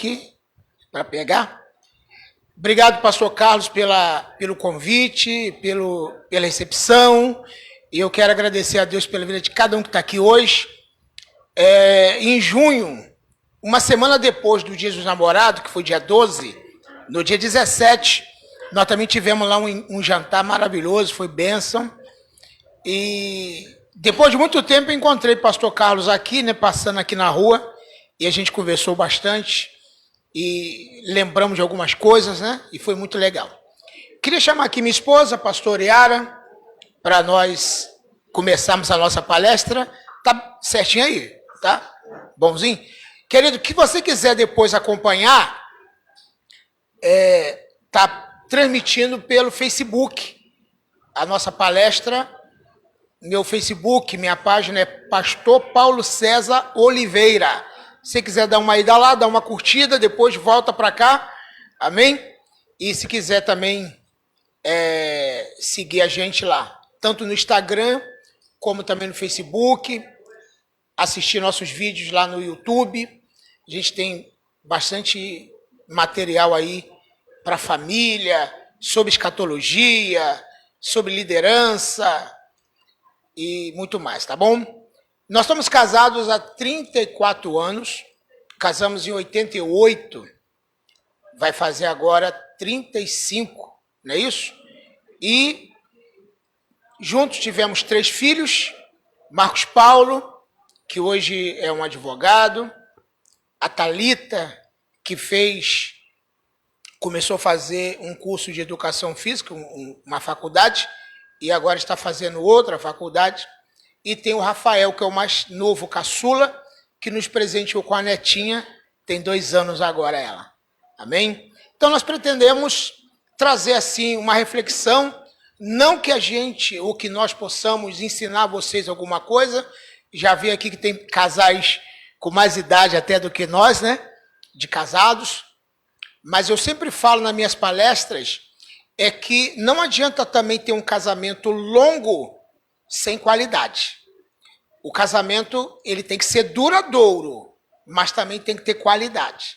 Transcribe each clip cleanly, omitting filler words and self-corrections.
aqui para pegar. Obrigado, pastor Carlos, pelo convite, pela recepção. E eu quero agradecer a Deus pela vida de cada um que está aqui hoje. Em junho, uma semana depois do Dia dos Namorados, que foi dia 12, no dia 17, nós também tivemos lá um jantar maravilhoso, foi bênção. E depois de muito tempo eu encontrei o pastor Carlos aqui, né, passando aqui na rua, e a gente conversou bastante e lembramos de algumas coisas, né? E foi muito legal. Queria chamar aqui minha esposa, a pastora Yara, para nós começarmos a nossa palestra. Tá certinho aí? Tá? Bonzinho? Querido, o que você quiser depois acompanhar, tá transmitindo pelo Facebook a nossa palestra. Meu Facebook, minha página é Pastor Paulo César Oliveira. Se você quiser dar uma ida lá, dá uma curtida, depois volta para cá, amém? E se quiser também seguir a gente lá, tanto no Instagram, como também no Facebook, assistir nossos vídeos lá no YouTube. A gente tem bastante material aí para a família, sobre escatologia, sobre liderança e muito mais, tá bom? Nós estamos casados há 34 anos, casamos em 88, vai fazer agora 35, não é isso? E juntos tivemos 3 filhos, Marcos Paulo, que hoje é um advogado, a Thalita, que começou a fazer um curso de educação física, uma faculdade, e agora está fazendo outra faculdade. E tem o Rafael, que é o mais novo caçula, que nos presenteou com a netinha, tem 2 anos agora ela. Amém? Então nós pretendemos trazer assim uma reflexão, não que que nós possamos ensinar vocês alguma coisa. Já vi aqui que tem casais com mais idade até do que nós, né? De casados. Mas eu sempre falo nas minhas palestras que não adianta também ter um casamento longo sem qualidade. O casamento, ele tem que ser duradouro, mas também tem que ter qualidade.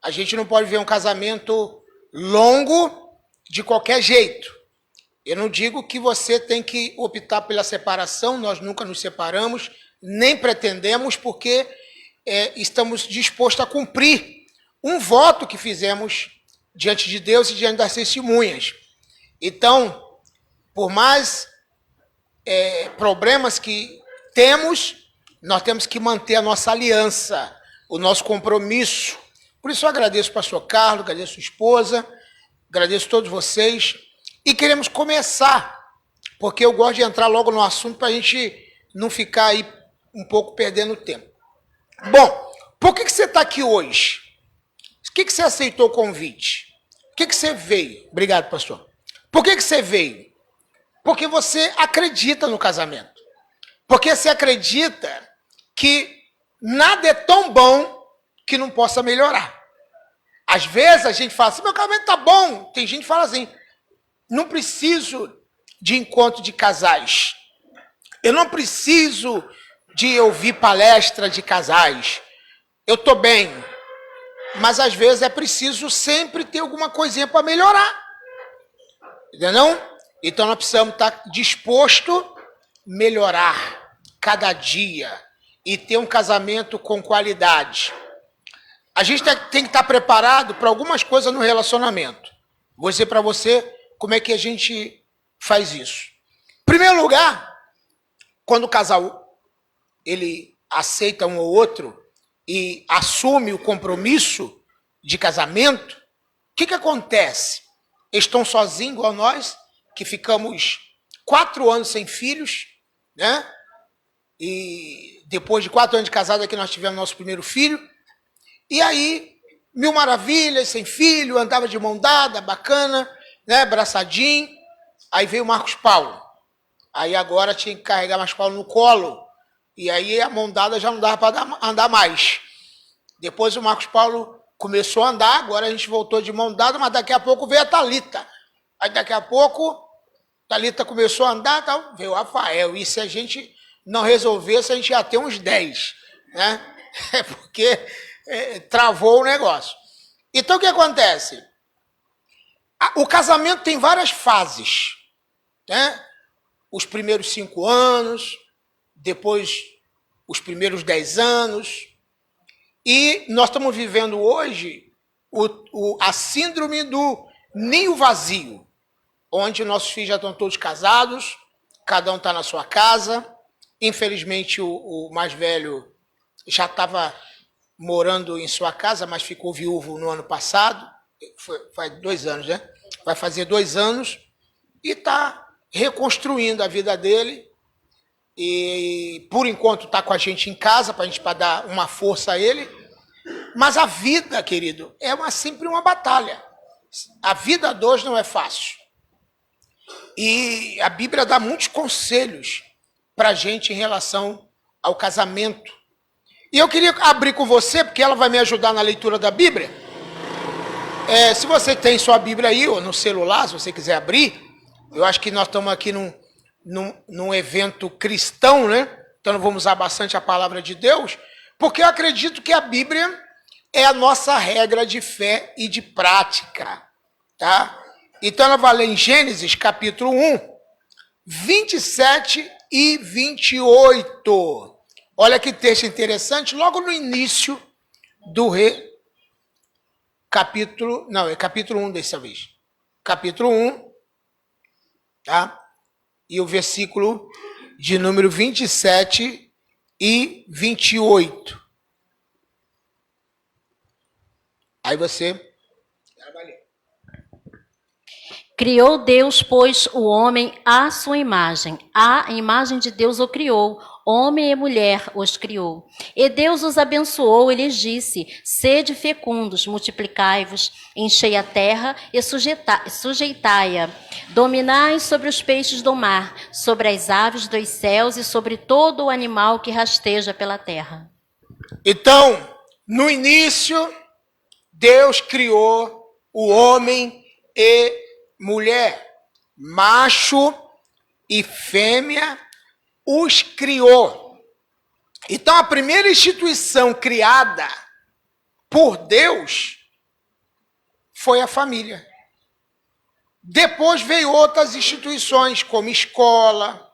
A gente não pode ver um casamento longo de qualquer jeito. Eu não digo que você tem que optar pela separação, nós nunca nos separamos, nem pretendemos, porque estamos dispostos a cumprir um voto que fizemos diante de Deus e diante das testemunhas. Então, por mais problemas que temos, nós temos que manter a nossa aliança, o nosso compromisso. Por isso eu agradeço o pastor Carlos, agradeço a sua esposa, agradeço a todos vocês. E queremos começar, porque eu gosto de entrar logo no assunto para a gente não ficar aí um pouco perdendo tempo. Bom, por que você está aqui hoje? Por que você aceitou o convite? Por que você veio? Obrigado, pastor. Por que você veio? Porque você acredita no casamento. Porque você acredita que nada é tão bom que não possa melhorar. Às vezes a gente fala assim, meu casamento está bom. Tem gente que fala assim, não preciso de encontro de casais. Eu não preciso de ouvir palestra de casais. Eu estou bem. Mas às vezes é preciso sempre ter alguma coisinha para melhorar. Entendeu? Então nós precisamos estar dispostos a melhorar cada dia e ter um casamento com qualidade. A gente tem que estar preparado para algumas coisas no relacionamento. Vou dizer para você como é que a gente faz isso. Em primeiro lugar, quando o casal ele aceita um ou outro e assume o compromisso de casamento, o que acontece? Eles estão sozinhos, igual nós, que ficamos 4 anos sem filhos, né? E depois de 4 anos de casado é que nós tivemos nosso primeiro filho. E aí, 1000 maravilhas, sem filho, andava de mão dada, bacana, né? Abraçadinho. Aí veio o Marcos Paulo. Aí agora tinha que carregar Marcos Paulo no colo. E aí a mão dada já não dava para andar mais. Depois o Marcos Paulo começou a andar, agora a gente voltou de mão dada, mas daqui a pouco veio a Thalita. Aí daqui a pouco, a Thalita começou a andar, tal, veio o Rafael. E se a gente não resolvesse, a gente ia ter uns 10. Né? Porque travou o negócio. Então, o que acontece? O casamento tem várias fases, né? Os primeiros 5 anos, depois os primeiros 10 anos. E nós estamos vivendo hoje a síndrome do ninho vazio, onde nossos filhos já estão todos casados, cada um está na sua casa. Infelizmente, o mais velho já estava morando em sua casa, mas ficou viúvo no ano passado. Faz 2 anos, né? Vai fazer 2 anos e está reconstruindo a vida dele. E, por enquanto, está com a gente em casa, para dar uma força a ele. Mas a vida, querido, é sempre uma batalha. A vida de hoje não é fácil. E a Bíblia dá muitos conselhos para a gente em relação ao casamento. E eu queria abrir com você, porque ela vai me ajudar na leitura da Bíblia. Se você tem sua Bíblia aí, ou no celular, se você quiser abrir, eu acho que nós estamos aqui num evento cristão, né? Então nós vamos usar bastante a palavra de Deus, porque eu acredito que a Bíblia é a nossa regra de fé e de prática, tá? Então ela vai ler em Gênesis, capítulo 1, 27 e 28. Olha que texto interessante, logo no início do capítulo 1 dessa vez. Capítulo 1, tá? E o versículo de número 27 e 28. Aí você... Criou Deus, pois, o homem à sua imagem. À imagem de Deus o criou. Homem e mulher os criou. E Deus os abençoou e lhes disse: sede fecundos, multiplicai-vos, enchei a terra e sujeitai-a. Dominai sobre os peixes do mar, sobre as aves dos céus e sobre todo o animal que rasteja pela terra. Então, no início, Deus criou o homem e mulher, macho e fêmea, os criou. Então, a primeira instituição criada por Deus foi a família. Depois veio outras instituições, como escola,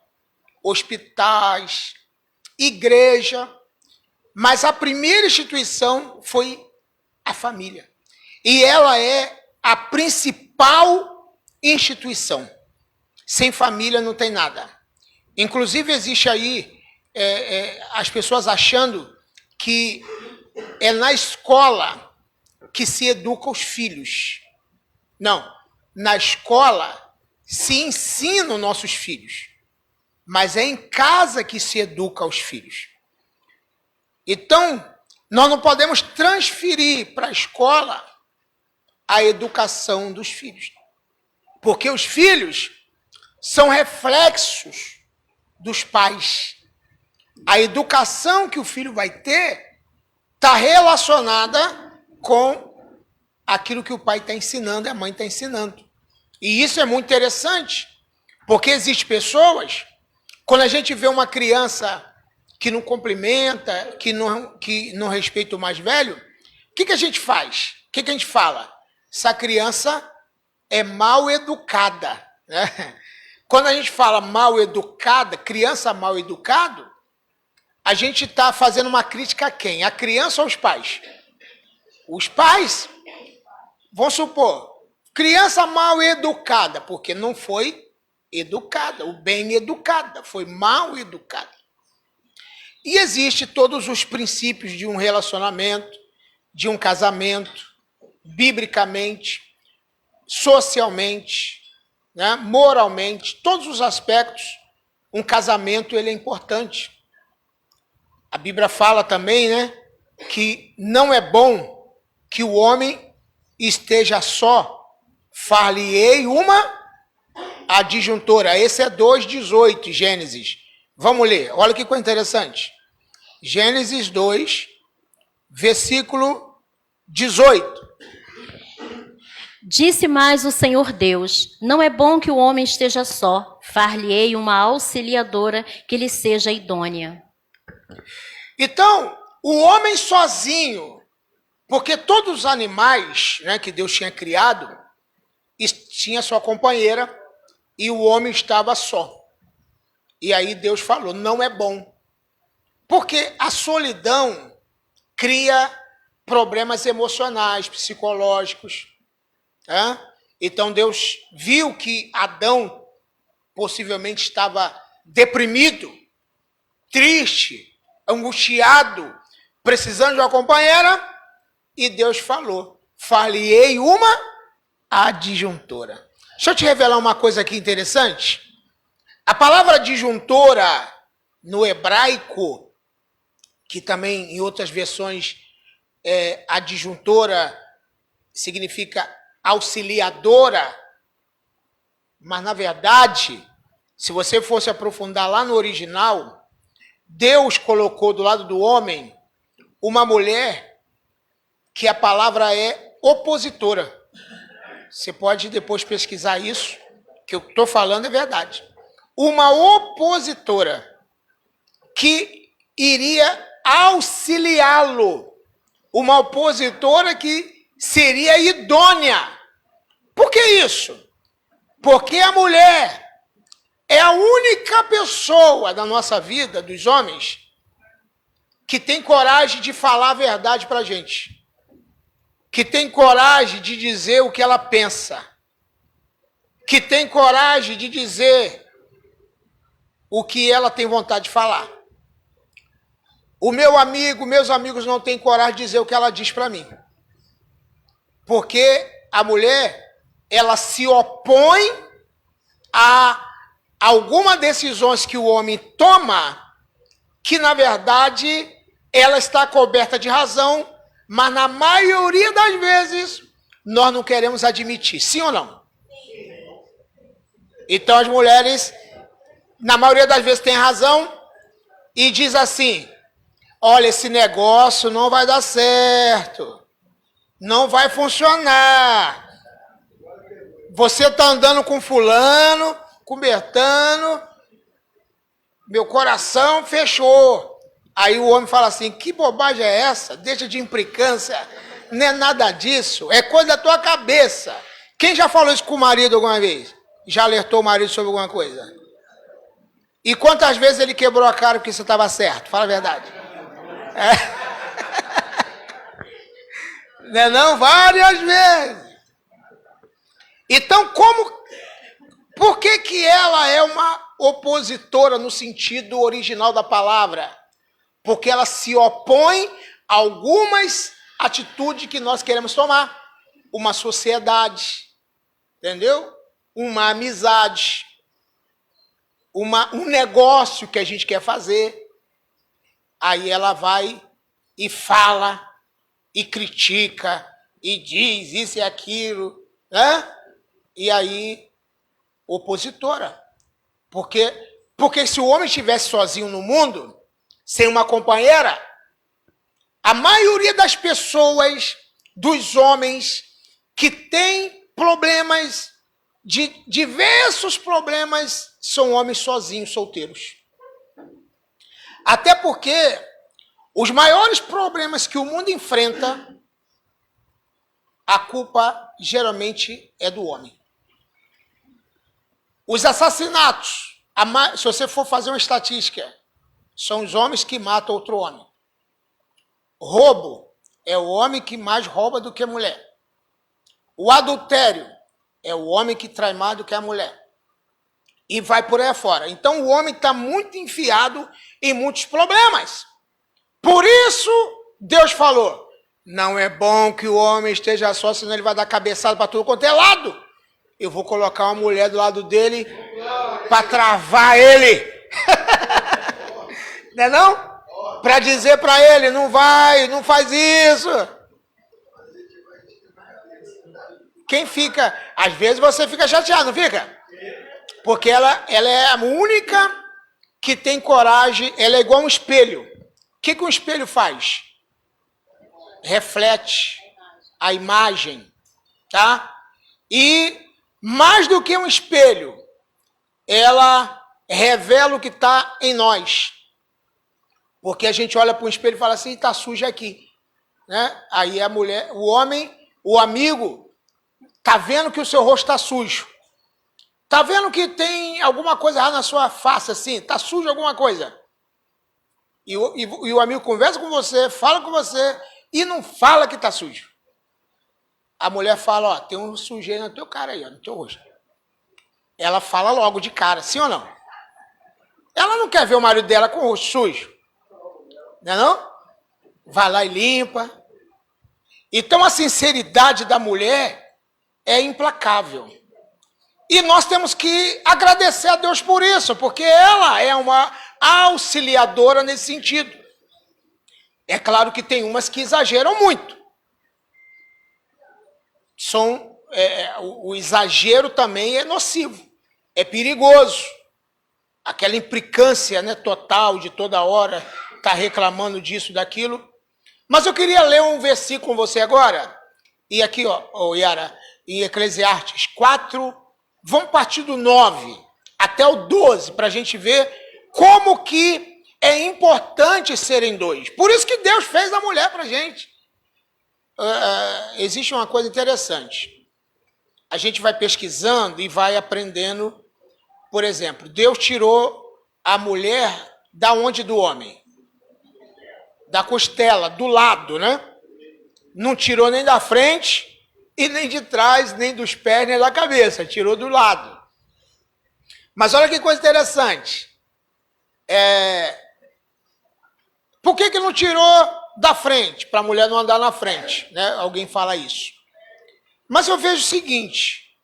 hospitais, igreja, mas a primeira instituição foi a família. E ela é a principal instituição. Sem família não tem nada. Inclusive existe aí as pessoas achando que é na escola que se educa os filhos. Não. Na escola se ensina os nossos filhos. Mas é em casa que se educa os filhos. Então, nós não podemos transferir para a escola a educação dos filhos. Porque os filhos são reflexos dos pais. A educação que o filho vai ter está relacionada com aquilo que o pai está ensinando e a mãe está ensinando. E isso é muito interessante, porque existem pessoas, quando a gente vê uma criança que não cumprimenta, que não respeita o mais velho, o que a gente faz? O que a gente fala? Essa criança é mal educada, né? Quando a gente fala mal educada, criança mal educado, a gente está fazendo uma crítica a quem? A criança ou os pais? Os pais, vamos supor, criança mal educada, porque não foi educada, ou bem educada, foi mal educada. E existe todos os princípios de um relacionamento, de um casamento, biblicamente, socialmente, né, moralmente, todos os aspectos, um casamento ele é importante. A Bíblia fala também, né, que não é bom que o homem esteja só. Far-lhe-ei uma adjuntora. Esse é 2:18, Gênesis. Vamos ler, olha que coisa interessante. Gênesis 2, versículo 18. Disse mais o Senhor Deus: não é bom que o homem esteja só, far-lhe-ei uma auxiliadora que lhe seja idônea. Então, o homem sozinho Porque todos os animais, né, que Deus tinha criado, tinha sua companheira e o homem estava só. E aí Deus falou, não é bom. Porque a solidão cria problemas emocionais, psicológicos. Né? Então Deus viu que Adão possivelmente estava deprimido, triste, angustiado, precisando de uma companheira, e Deus falou, far-lhe-ei uma adjuntora. Deixa eu te revelar uma coisa aqui interessante. A palavra adjuntora no hebraico, que também em outras versões adjuntora significa auxiliadora, mas na verdade, se você fosse aprofundar lá no original, Deus colocou do lado do homem uma mulher que a palavra é opositora. Você pode depois pesquisar isso, que eu estou falando é verdade. Uma opositora que iria auxiliá-lo. Uma opositora que seria idônea. Por que isso? Porque a mulher é a única pessoa da nossa vida, dos homens, que tem coragem de falar a verdade para a gente. Que tem coragem de dizer o que ela pensa. Que tem coragem de dizer o que ela tem vontade de falar. Meus amigos não têm coragem de dizer o que ela diz para mim. Porque a mulher, ela se opõe a algumas decisões que o homem toma, que na verdade ela está coberta de razão, mas na maioria das vezes nós não queremos admitir, sim ou não? Então as mulheres, na maioria das vezes, têm razão e diz assim, olha, esse negócio não vai dar certo, não vai funcionar. Você está andando com fulano, com Bertano, meu coração fechou. Aí o homem fala assim, que bobagem é essa? Deixa de implicância, não é nada disso, é coisa da tua cabeça. Quem já falou isso com o marido alguma vez? Já alertou o marido sobre alguma coisa? E quantas vezes ele quebrou a cara porque você estava certo? Fala a verdade. Não é não? Várias vezes. Então, por que ela é uma opositora no sentido original da palavra? Porque ela se opõe a algumas atitudes que nós queremos tomar. Uma sociedade, entendeu? Uma amizade, um negócio que a gente quer fazer. Aí ela vai e fala, e critica, e diz isso e aquilo, né? E aí, opositora. Porque se o homem estivesse sozinho no mundo, sem uma companheira, a maioria das pessoas, dos homens, que têm problemas, diversos problemas, são homens sozinhos, solteiros. Até porque os maiores problemas que o mundo enfrenta, a culpa geralmente é do homem. Os assassinatos, se você for fazer uma estatística, são os homens que matam outro homem. Roubo é o homem que mais rouba do que a mulher. O adultério é o homem que trai mais do que a mulher. E vai por aí afora. Então o homem está muito enfiado em muitos problemas. Por isso, Deus falou, não é bom que o homem esteja só, senão ele vai dar cabeçada para tudo quanto é lado. Eu vou colocar uma mulher do lado dele para travar ele. Não é não? Para dizer para ele, não vai, não faz isso. Quem fica, às vezes você fica chateado, não fica? Porque ela é a única que tem coragem, ela é igual um espelho. O que um espelho faz? Reflete a imagem, tá? E mais do que um espelho, ela revela o que está em nós. Porque a gente olha para um espelho e fala assim, está sujo aqui. né? Aí a mulher, o homem, o amigo, tá vendo que o seu rosto está sujo. Tá vendo que tem alguma coisa errada na sua face, assim? Tá sujo alguma coisa. E o amigo conversa com você, fala com você e não fala que tá sujo. A mulher fala, ó, tem um sujeira no teu cara aí, ó, no teu rosto. Ela fala logo de cara, sim ou não? Ela não quer ver o marido dela com o rosto sujo. Não é não? Vai lá e limpa. Então a sinceridade da mulher é implacável. E nós temos que agradecer a Deus por isso, porque ela é uma auxiliadora nesse sentido. É claro que tem umas que exageram muito. O exagero também é nocivo, é perigoso. Aquela implicância, né, total de toda hora tá reclamando disso, daquilo. Mas eu queria ler um versículo com você agora. E aqui, ó, Yara, em Eclesiastes 4, vamos partir do 9 até o 12, para a gente ver como que é importante serem dois. Por isso que Deus fez a mulher para a gente. Existe uma coisa interessante. A gente vai pesquisando e vai aprendendo. Por exemplo, Deus tirou a mulher da onde do homem? Da costela, do lado, né? Não tirou nem da frente e nem de trás, nem dos pés, nem da cabeça. Tirou do lado. Mas olha que coisa interessante. Por que não tirou da frente? Para a mulher não andar na frente, né? Alguém fala isso. Mas eu vejo o seguinte.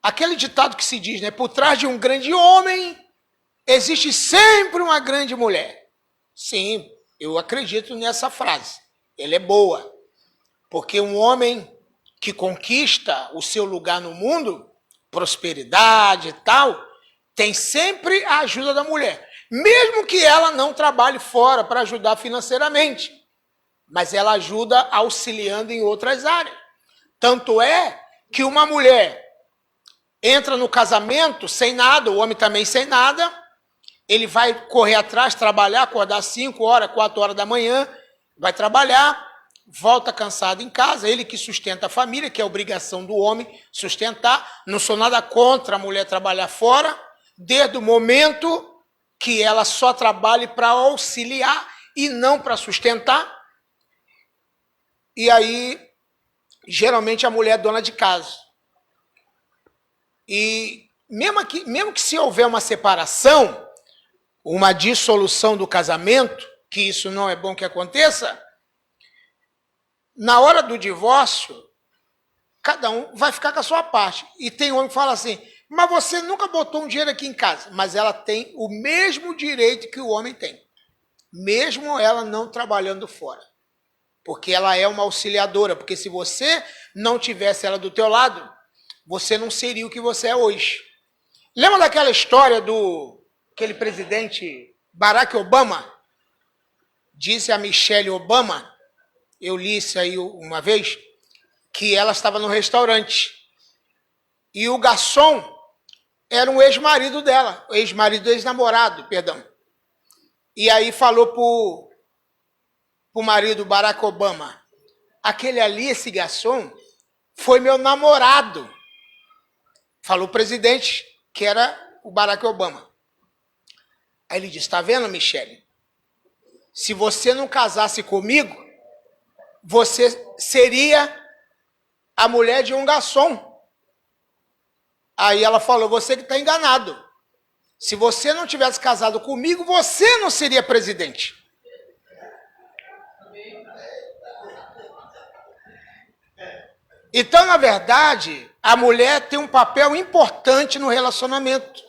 Aquele ditado que se diz, né? Por trás de um grande homem, existe sempre uma grande mulher. Sim, eu acredito nessa frase. Ela é boa. Porque um homem que conquista o seu lugar no mundo, prosperidade e tal, tem sempre a ajuda da mulher. Mesmo que ela não trabalhe fora para ajudar financeiramente. Mas ela ajuda auxiliando em outras áreas. Tanto é que uma mulher entra no casamento sem nada, o homem também sem nada, ele vai correr atrás, trabalhar, acordar 5 horas, 4 horas da manhã, vai trabalhar, volta cansado em casa, ele que sustenta a família, que é obrigação do homem sustentar. Não sou nada contra a mulher trabalhar fora, desde o momento que ela só trabalhe para auxiliar e não para sustentar. E aí, geralmente a mulher é dona de casa. E mesmo que se houver uma separação, uma dissolução do casamento, que isso não é bom que aconteça, na hora do divórcio, cada um vai ficar com a sua parte. E tem homem que fala assim, mas você nunca botou um dinheiro aqui em casa. Mas ela tem o mesmo direito que o homem tem. Mesmo ela não trabalhando fora. Porque ela é uma auxiliadora. Porque se você não tivesse ela do teu lado, você não seria o que você é hoje. Lembra daquela história aquele presidente Barack Obama? Disse a Michelle Obama, eu li isso aí uma vez, que ela estava no restaurante. E o garçom era um ex-marido dela, ex-namorado, perdão. E aí falou pro marido Barack Obama, aquele ali, esse garçom, foi meu namorado. Falou o presidente, que era o Barack Obama. Aí ele disse, tá vendo, Michele? Se você não casasse comigo, você seria a mulher de um garçom. Aí ela falou, você que está enganado. Se você não tivesse casado comigo, você não seria presidente. Então, na verdade, a mulher tem um papel importante no relacionamento.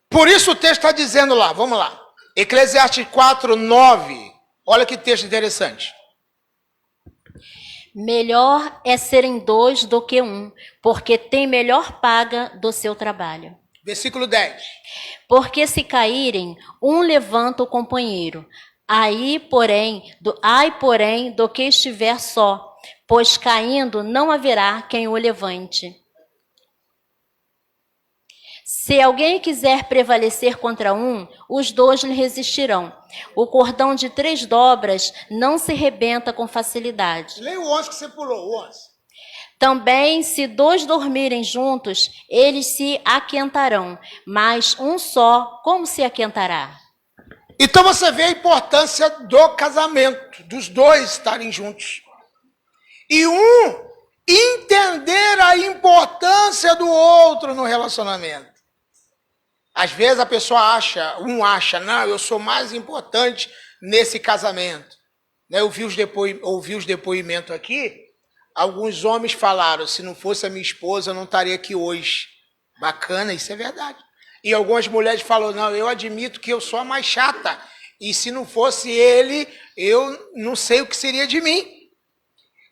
Por isso o texto está dizendo lá, vamos lá. Eclesiastes 4, 9. Olha que texto interessante. Melhor é serem dois do que um, porque tem melhor paga do seu trabalho. Versículo 10. Porque se caírem, um levanta o companheiro. Ai, porém, do que estiver só, pois caindo não haverá quem o levante. Se alguém quiser prevalecer contra um, os dois lhe resistirão. O cordão de 3 dobras não se rebenta com facilidade. Leia o 11 que você pulou, o 11. Também, se 2 dormirem juntos, eles se aquentarão, mas um só, como se aquentará? Então você vê a importância do casamento, dos dois estarem juntos. E um entender a importância do outro no relacionamento. Às vezes a pessoa acha, não, eu sou mais importante nesse casamento. Eu ouvi os depoimentos aqui, alguns homens falaram, se não fosse a minha esposa, eu não estaria aqui hoje. Bacana, isso é verdade. E algumas mulheres falaram, não, eu admito que eu sou a mais chata. E se não fosse ele, eu não sei o que seria de mim.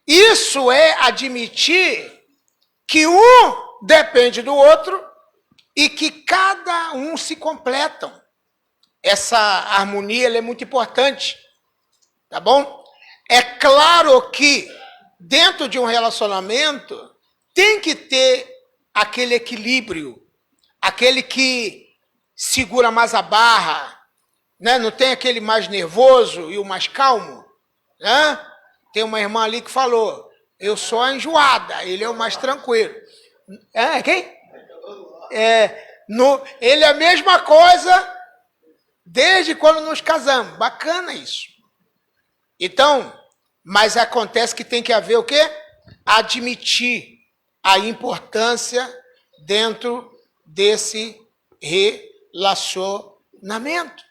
Isso é admitir que um depende do outro e que cada um se completam. Essa harmonia ela é muito importante, tá bom? É claro que dentro de um relacionamento tem que ter aquele equilíbrio, aquele que segura mais a barra, né? Não tem aquele mais nervoso e o mais calmo, né? Tem uma irmã ali que falou, eu sou a enjoada, ele é o mais tranquilo. Quem? Ele é a mesma coisa desde quando nos casamos. Bacana isso. Então, mas acontece que tem que haver o quê? Admitir a importância dentro desse relacionamento.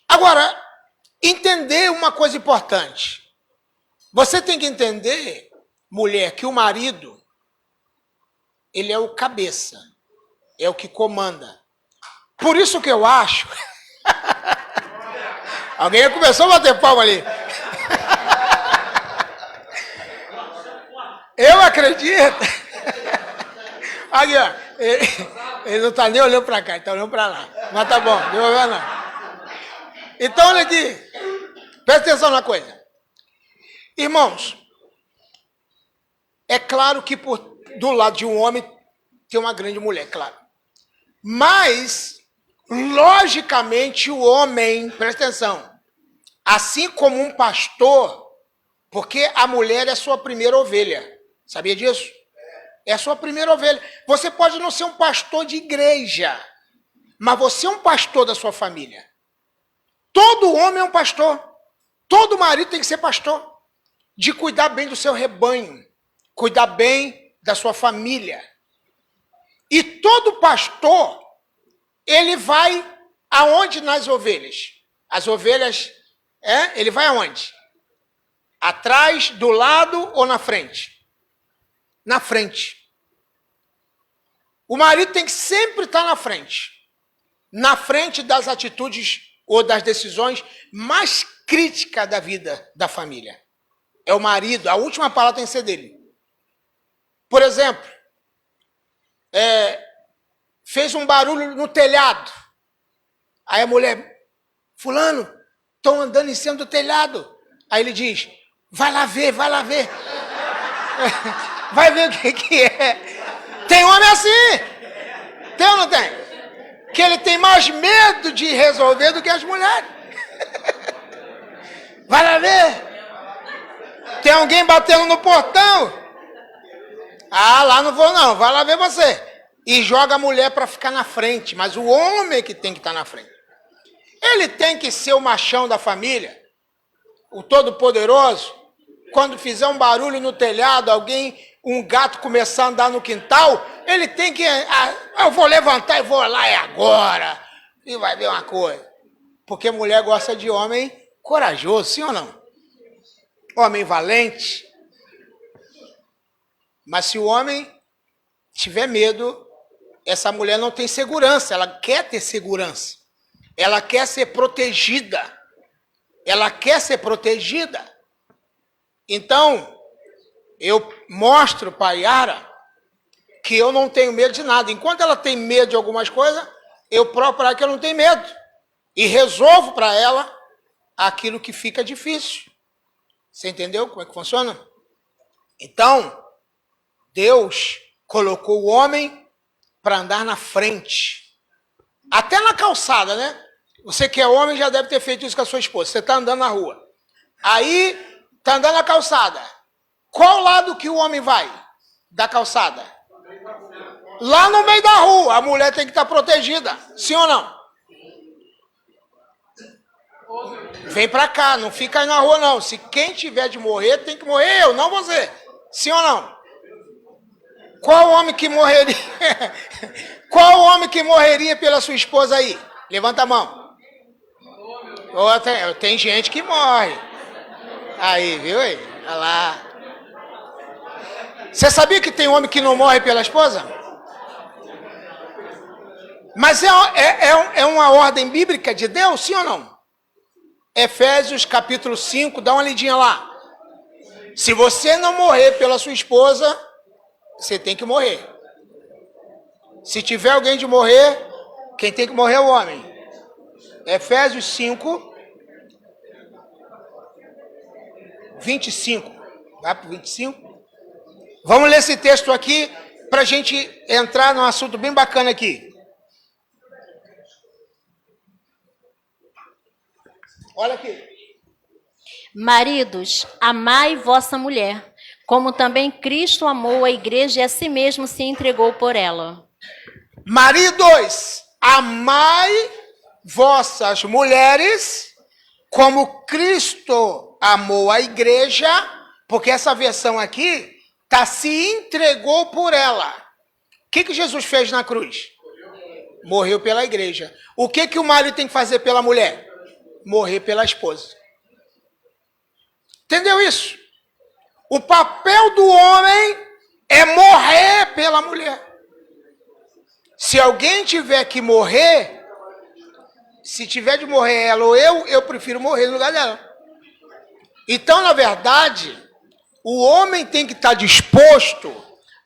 Agora, entender uma coisa importante. Você tem que entender, mulher, que o marido, ele é o cabeça, é o que comanda. Por isso que eu acho... Alguém começou a bater palma ali. Eu acredito. Aqui, ó. Ele não está nem olhando para cá, ele está olhando para lá. Mas tá bom, não vou ver não. Então, olha aqui. Presta atenção na coisa. Irmãos, é claro que do lado de um homem tem uma grande mulher, claro. Mas, logicamente, o homem, presta atenção, assim como um pastor, porque a mulher é sua primeira ovelha. Sabia disso? É a sua primeira ovelha. Você pode não ser um pastor de igreja, mas você é um pastor da sua família. Todo homem é um pastor. Todo marido tem que ser pastor. De cuidar bem do seu rebanho. Cuidar bem da sua família. E todo pastor, ele vai aonde nas ovelhas? As ovelhas, ele vai aonde? Atrás, do lado ou na frente? Na frente. O marido tem que sempre estar na frente. Na frente das atitudes ou das decisões mais críticas da vida da família. É o marido, a última palavra tem que ser dele. Por exemplo, fez um barulho no telhado. Aí a mulher, fulano, estão andando em cima do telhado. Aí ele diz, vai lá ver. Vai ver o que é. Tem homem assim. Tem ou não tem? Que ele tem mais medo de resolver do que as mulheres. Vai lá ver. Tem alguém batendo no portão. Ah, lá não vou não, vai lá ver você. E joga a mulher para ficar na frente, mas o homem que tem que estar na frente. Ele tem que ser o machão da família, o todo-poderoso. Quando fizer um barulho no telhado, um gato começar a andar no quintal, ele tem que... eu vou levantar e vou lá, é agora. E vai ver uma coisa. Porque mulher gosta de homem corajoso, sim ou não? Homem valente. Mas se o homem tiver medo, essa mulher não tem segurança. Ela quer ter segurança. Ela quer ser protegida. Ela quer ser protegida. Então, eu mostro para a Yara que eu não tenho medo de nada. Enquanto ela tem medo de algumas coisas, eu provo para ela que eu não tenho medo. E resolvo para ela aquilo que fica difícil. Você entendeu como é que funciona? Então, Deus colocou o homem para andar na frente. Até na calçada, né? Você que é homem já deve ter feito isso com a sua esposa. Você está andando na rua. Aí, está andando na calçada. Qual lado que o homem vai da calçada? Lá no meio da rua. A mulher tem que estar protegida. Sim ou não? Vem para cá, não fica aí na rua não. Se quem tiver de morrer, tem que morrer eu, não você. Sim ou não? Qual homem que morreria? Qual homem que morreria pela sua esposa aí? Levanta a mão. Tem gente que morre. Aí, viu aí? Olha lá. Você sabia que tem homem que não morre pela esposa? Mas é uma ordem bíblica de Deus, sim ou não? Efésios capítulo 5, dá uma lidinha lá. Se você não morrer pela sua esposa, você tem que morrer. Se tiver alguém de morrer, quem tem que morrer é o homem. Efésios 5, 25. Vai para o 25? Vamos ler esse texto aqui para a gente entrar num assunto bem bacana aqui. Olha aqui. Maridos, amai vossa mulher, como também Cristo amou a igreja e a si mesmo se entregou por ela. Maridos, amai vossas mulheres, como Cristo amou a igreja, porque essa versão aqui tá se entregou por ela. O que Jesus fez na cruz? Morreu pela igreja. O que o marido tem que fazer pela mulher? Morrer pela esposa. Entendeu isso? O papel do homem é morrer pela mulher. Se alguém tiver que morrer, se tiver de morrer ela ou eu prefiro morrer no lugar dela. Então, na verdade, o homem tem que estar disposto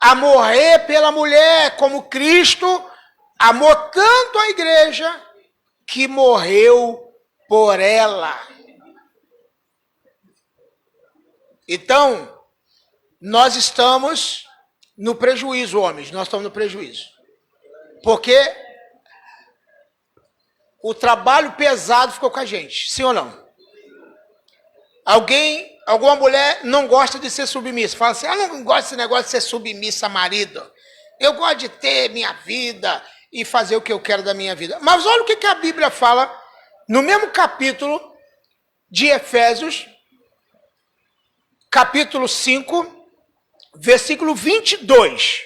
a morrer pela mulher, como Cristo amou tanto a igreja que morreu por ela. Então, nós estamos no prejuízo, homens, nós estamos no prejuízo. Porque o trabalho pesado ficou com a gente, sim ou não? Alguma mulher não gosta de ser submissa, fala assim, eu não gosto desse negócio de ser submissa a marido. Eu gosto de ter minha vida e fazer o que eu quero da minha vida. Mas olha o que a Bíblia fala no mesmo capítulo de Efésios, capítulo 5, versículo 22.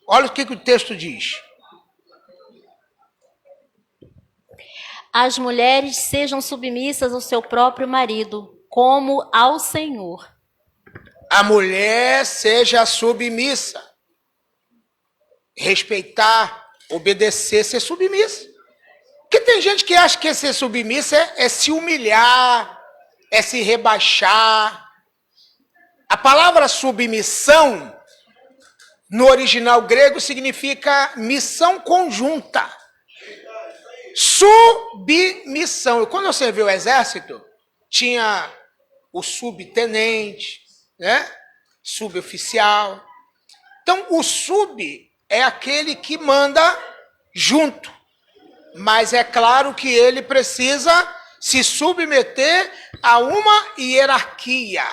Olha o que o texto diz. As mulheres sejam submissas ao seu próprio marido, como ao Senhor. A mulher seja submissa. Respeitar, obedecer, ser submissa. Porque tem gente que acha que ser submissa é se humilhar, é se rebaixar. A palavra submissão, no original grego, significa missão conjunta. Submissão. Quando eu servi o exército, tinha o subtenente, né? Suboficial. Então, o sub é aquele que manda junto. Mas é claro que ele precisa se submeter a uma hierarquia.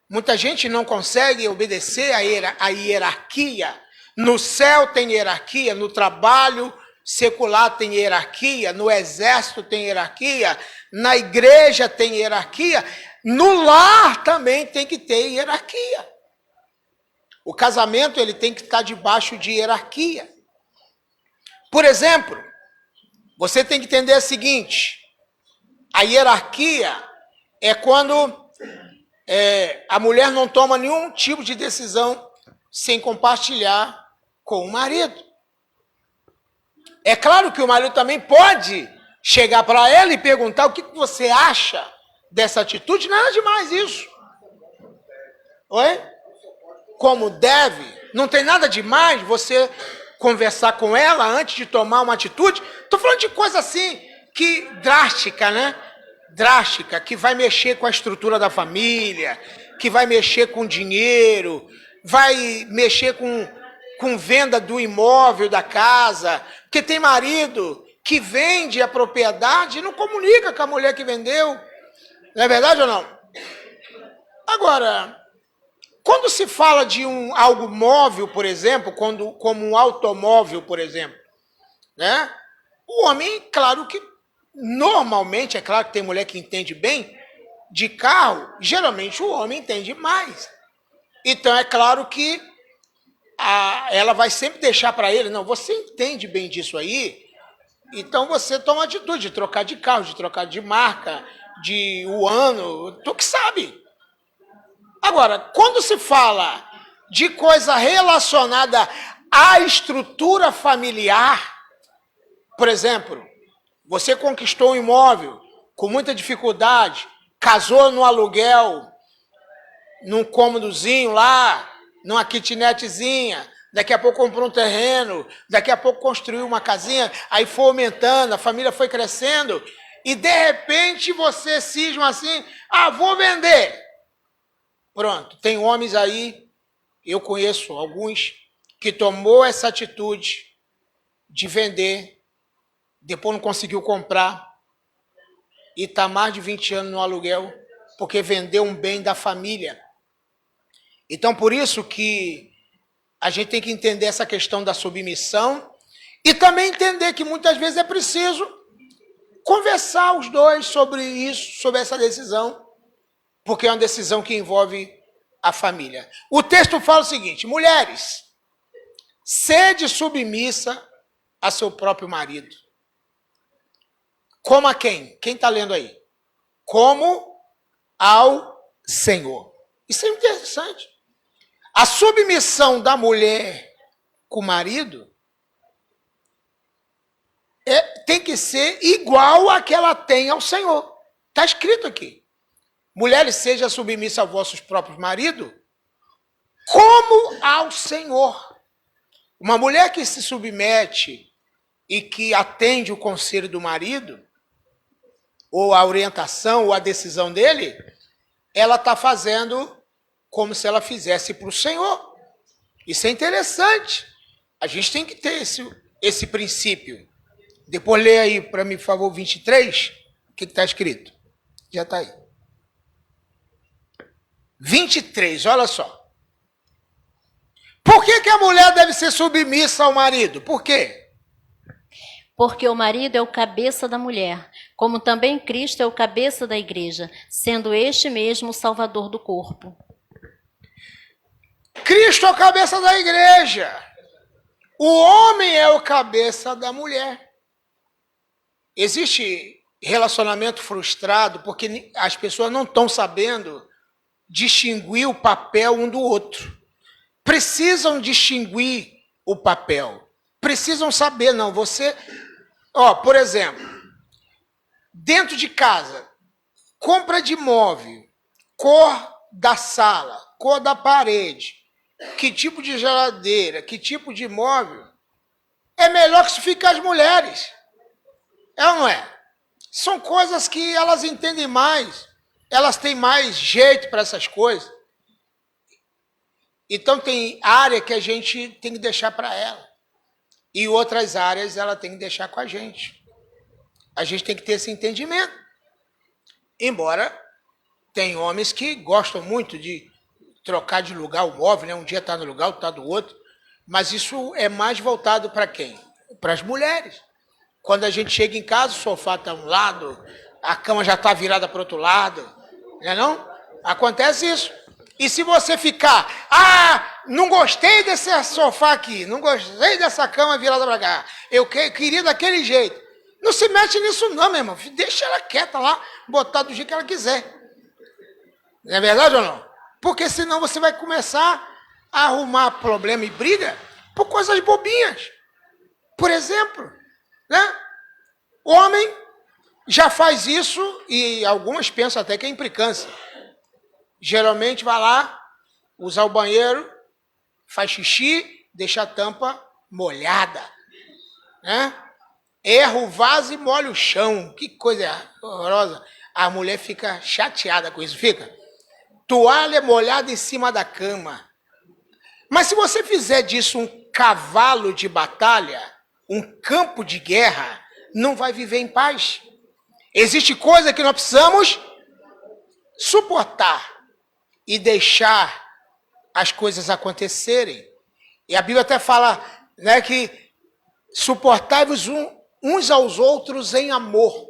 Muita gente não consegue obedecer a hierarquia. No céu tem hierarquia, no trabalho secular tem hierarquia, no exército tem hierarquia, na igreja tem hierarquia, no lar também tem que ter hierarquia. O casamento ele tem que estar debaixo de hierarquia. Por exemplo, você tem que entender o seguinte, a hierarquia é quando a mulher não toma nenhum tipo de decisão sem compartilhar com o marido. É claro que o marido também pode chegar para ela e perguntar o que você acha dessa atitude, nada demais isso. Oi? Como deve, não tem nada demais você conversar com ela antes de tomar uma atitude. Estou falando de coisa assim, que drástica, né? Drástica, que vai mexer com a estrutura da família, que vai mexer com dinheiro, vai mexer com venda do imóvel, da casa, porque tem marido que vende a propriedade e não comunica com a mulher que vendeu. Não é verdade ou não? Agora, quando se fala de algo móvel, por exemplo, como um automóvel, por exemplo, né? O homem, claro que, normalmente, é claro que tem mulher que entende bem de carro, geralmente o homem entende mais. Então, é claro que ela vai sempre deixar para ele, não, você entende bem disso aí, então você toma atitude de trocar de carro, de trocar de marca, de o ano, tu que sabe. Agora, quando se fala de coisa relacionada à estrutura familiar, por exemplo, você conquistou um imóvel com muita dificuldade, casou no aluguel, num cômodozinho lá, numa kitnetzinha, daqui a pouco comprou um terreno, daqui a pouco construiu uma casinha, aí foi aumentando, a família foi crescendo, e de repente você cisma assim, vou vender. Pronto, tem homens aí, eu conheço alguns, que tomou essa atitude de vender, depois não conseguiu comprar, e está mais de 20 anos no aluguel, porque vendeu um bem da família. Então, por isso que a gente tem que entender essa questão da submissão e também entender que muitas vezes é preciso conversar os dois sobre isso, sobre essa decisão, porque é uma decisão que envolve a família. O texto fala o seguinte: mulheres, sede submissa a seu próprio marido. Como a quem? Quem está lendo aí? Como ao Senhor. Isso é interessante. A submissão da mulher com o marido tem que ser igual a que ela tem ao Senhor. Está escrito aqui. Mulheres, sejam submissas aos vossos próprios maridos, como ao Senhor. Uma mulher que se submete e que atende o conselho do marido, ou a orientação, ou a decisão dele, ela está fazendo como se ela fizesse para o Senhor. Isso é interessante. A gente tem que ter esse princípio. Depois lê aí para mim, por favor, 23. O que está escrito? Já está aí. 23, olha só. Por que a mulher deve ser submissa ao marido? Por quê? Porque o marido é o cabeça da mulher, como também Cristo é o cabeça da igreja, sendo este mesmo o salvador do corpo. Cristo é o cabeça da igreja. O homem é o cabeça da mulher. Existe relacionamento frustrado porque as pessoas não estão sabendo distinguir o papel um do outro. Precisam distinguir o papel. Precisam saber, não, você... por exemplo, dentro de casa, compra de móvel, cor da sala, cor da parede, que tipo de geladeira, que tipo de móvel, é melhor que isso fique as mulheres. É ou não é? São coisas que elas entendem mais, elas têm mais jeito para essas coisas. Então tem área que a gente tem que deixar para ela. E outras áreas ela tem que deixar com a gente. A gente tem que ter esse entendimento. Embora tem homens que gostam muito de trocar de lugar o móvel, né? Um dia está no lugar, outro está do outro. Mas isso é mais voltado para quem? Para as mulheres. Quando a gente chega em casa, o sofá está um lado, a cama já está virada para o outro lado. Não é não? Acontece isso. E se você ficar, não gostei desse sofá aqui, não gostei dessa cama virada para cá, eu queria daquele jeito. Não se mete nisso não, meu irmão. Deixa ela quieta lá, botar do jeito que ela quiser. Não é verdade ou não? Porque senão você vai começar a arrumar problema e briga por coisas bobinhas. Por exemplo, né? O homem já faz isso e algumas pensam até que é implicância. Geralmente vai lá, usar o banheiro, faz xixi, deixa a tampa molhada, né? Erra o vaso e molha o chão. Que coisa horrorosa. A mulher fica chateada com isso, fica. Toalha molhada em cima da cama. Mas se você fizer disso um cavalo de batalha, um campo de guerra, não vai viver em paz. Existe coisa que nós precisamos suportar e deixar as coisas acontecerem. E a Bíblia até fala, né, que suportai-vos uns aos outros em amor.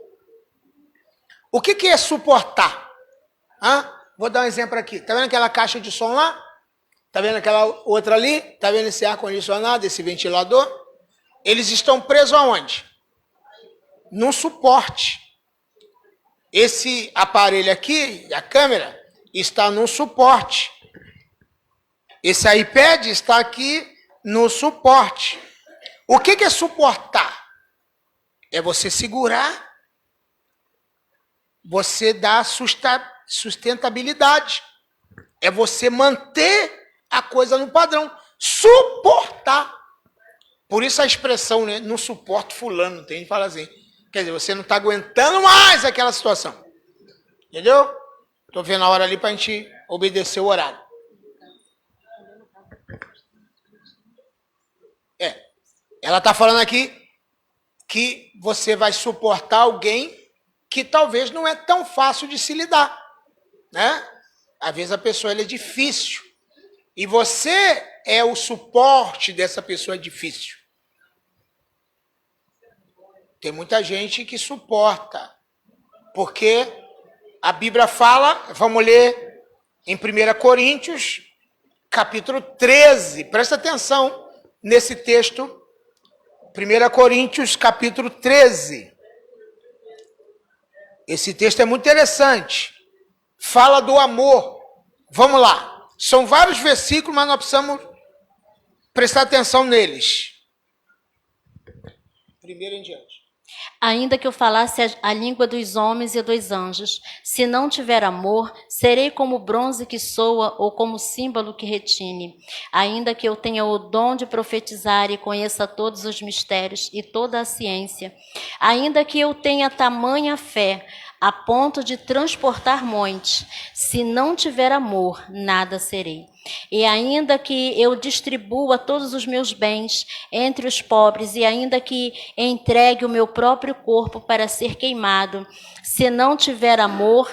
O que é suportar? Vou dar um exemplo aqui. Está vendo aquela caixa de som lá? Está vendo aquela outra ali? Está vendo esse ar-condicionado, esse ventilador? Eles estão presos aonde? Num suporte. Esse aparelho aqui, a câmera, está num suporte. Esse iPad está aqui no suporte. O que é suportar? É você segurar, você dar sustentabilidade. É você manter a coisa no padrão. Suportar. Por isso a expressão, né? Não suporto fulano. Tem gente que fala assim. Quer dizer, você não está aguentando mais aquela situação. Entendeu? Estou vendo a hora ali para a gente obedecer o horário. Ela está falando aqui que você vai suportar alguém que talvez não é tão fácil de se lidar, né? Às vezes a pessoa é difícil. E você é o suporte dessa pessoa difícil. Tem muita gente que suporta. Porque a Bíblia fala, vamos ler em 1 Coríntios, capítulo 13. Presta atenção nesse texto. 1 Coríntios, capítulo 13. Esse texto é muito interessante. Fala do amor. Vamos lá. São vários versículos, mas nós precisamos prestar atenção neles. Primeiro em diante. Ainda que eu falasse a língua dos homens e dos anjos, se não tiver amor, serei como bronze que soa ou como símbolo que retine. Ainda que eu tenha o dom de profetizar e conheça todos os mistérios e toda a ciência, ainda que eu tenha tamanha fé, a ponto de transportar montes, se não tiver amor, nada serei. E ainda que eu distribua todos os meus bens entre os pobres, e ainda que entregue o meu próprio corpo para ser queimado, se não tiver amor,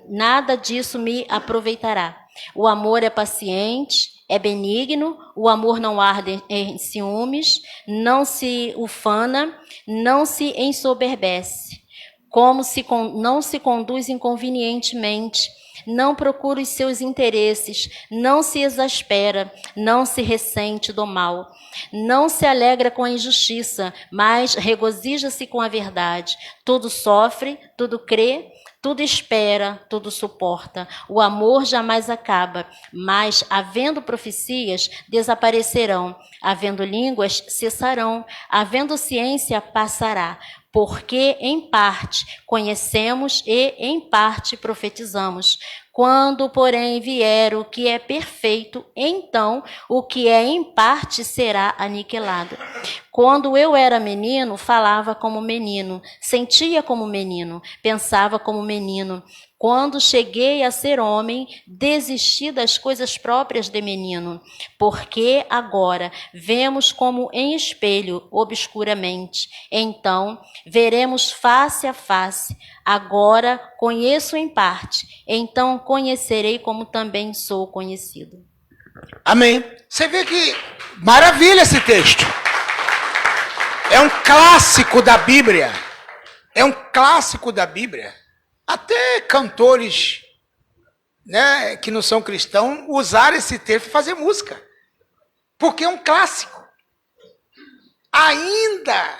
nada disso me aproveitará. O amor é paciente, é benigno, o amor não arde em ciúmes, não se ufana, não se ensoberbece. Não se conduz inconvenientemente, não procura os seus interesses, não se exaspera, não se ressente do mal, não se alegra com a injustiça, mas regozija-se com a verdade. Tudo sofre, tudo crê, tudo espera, tudo suporta. O amor jamais acaba, mas, havendo profecias, desaparecerão, havendo línguas, cessarão, havendo ciência, passará. Porque, em parte, conhecemos e, em parte, profetizamos. Quando, porém, vier o que é perfeito, então o que é em parte será aniquilado. Quando eu era menino, falava como menino, sentia como menino, pensava como menino. Quando cheguei a ser homem, desisti das coisas próprias de menino, porque agora vemos como em espelho, obscuramente. Então, veremos face a face. Agora conheço em parte, então conhecerei como também sou conhecido. Amém. Você vê que maravilha esse texto. É um clássico da Bíblia. É um clássico da Bíblia. Até cantores, né, que não são cristãos usaram esse texto para fazer música. Porque é um clássico. Ainda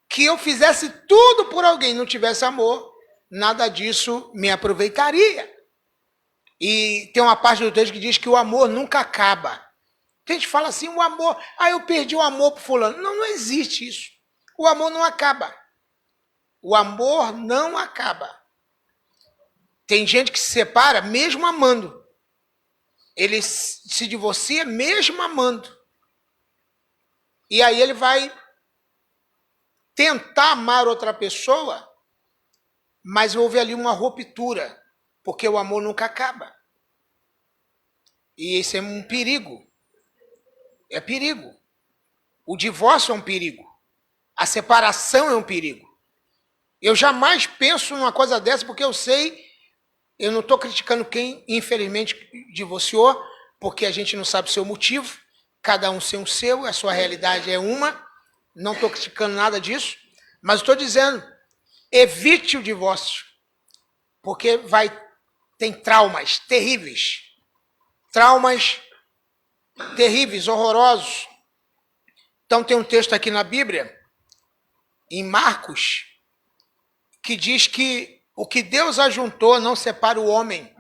que eu fizesse tudo por alguém e não tivesse amor, nada disso me aproveitaria. E tem uma parte do texto que diz que o amor nunca acaba. A gente fala assim, o amor, eu perdi o amor por fulano. Não, não existe isso. O amor não acaba. O amor não acaba. Tem gente que se separa mesmo amando. Ele se divorcia mesmo amando. E aí ele vai tentar amar outra pessoa, mas houve ali uma ruptura, porque o amor nunca acaba. E esse é um perigo. É perigo. O divórcio é um perigo. A separação é um perigo. Eu jamais penso numa coisa dessa, porque eu sei, eu não estou criticando quem, infelizmente, divorciou, porque a gente não sabe o seu motivo, cada um tem o seu, a sua realidade é uma, não estou criticando nada disso, mas estou dizendo, evite o divórcio, porque tem traumas terríveis, horrorosos. Então tem um texto aqui na Bíblia, em Marcos, que diz que o que Deus ajuntou não separa o homem.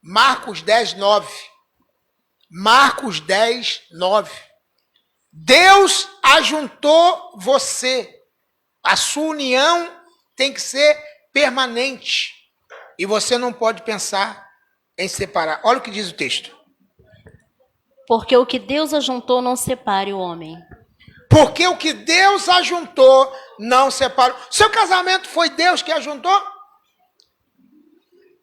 Marcos 10, 9. Marcos 10, 9. Deus ajuntou você. A sua união tem que ser permanente. E você não pode pensar em separar. Olha o que diz o texto. Porque o que Deus ajuntou não separe o homem. Porque o que Deus ajuntou não separa. Seu casamento foi Deus que ajuntou?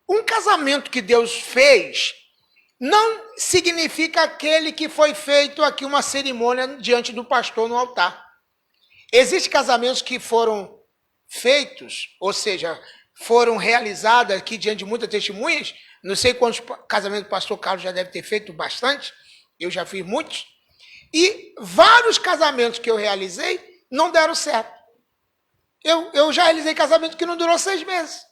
Um casamento que Deus fez não significa aquele que foi feito aqui uma cerimônia diante do pastor no altar. Existem casamentos que foram feitos, ou seja, foram realizados aqui diante de muitas testemunhas. Não sei quantos casamentos o pastor Carlos já deve ter feito, bastante. Eu já fiz muitos. E vários casamentos que eu realizei não deram certo. Eu já realizei casamento que não durou 6 meses.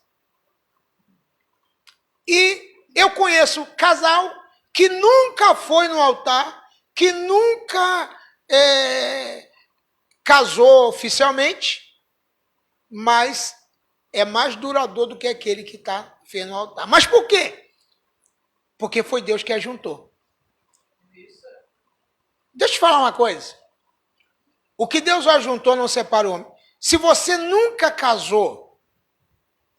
E eu conheço casal que nunca foi no altar, que nunca casou oficialmente, mas é mais duradouro do que aquele que está feito no altar. Mas por quê? Porque foi Deus que ajuntou. Deixa eu te falar uma coisa. O que Deus ajuntou não separa o homem. Se você nunca casou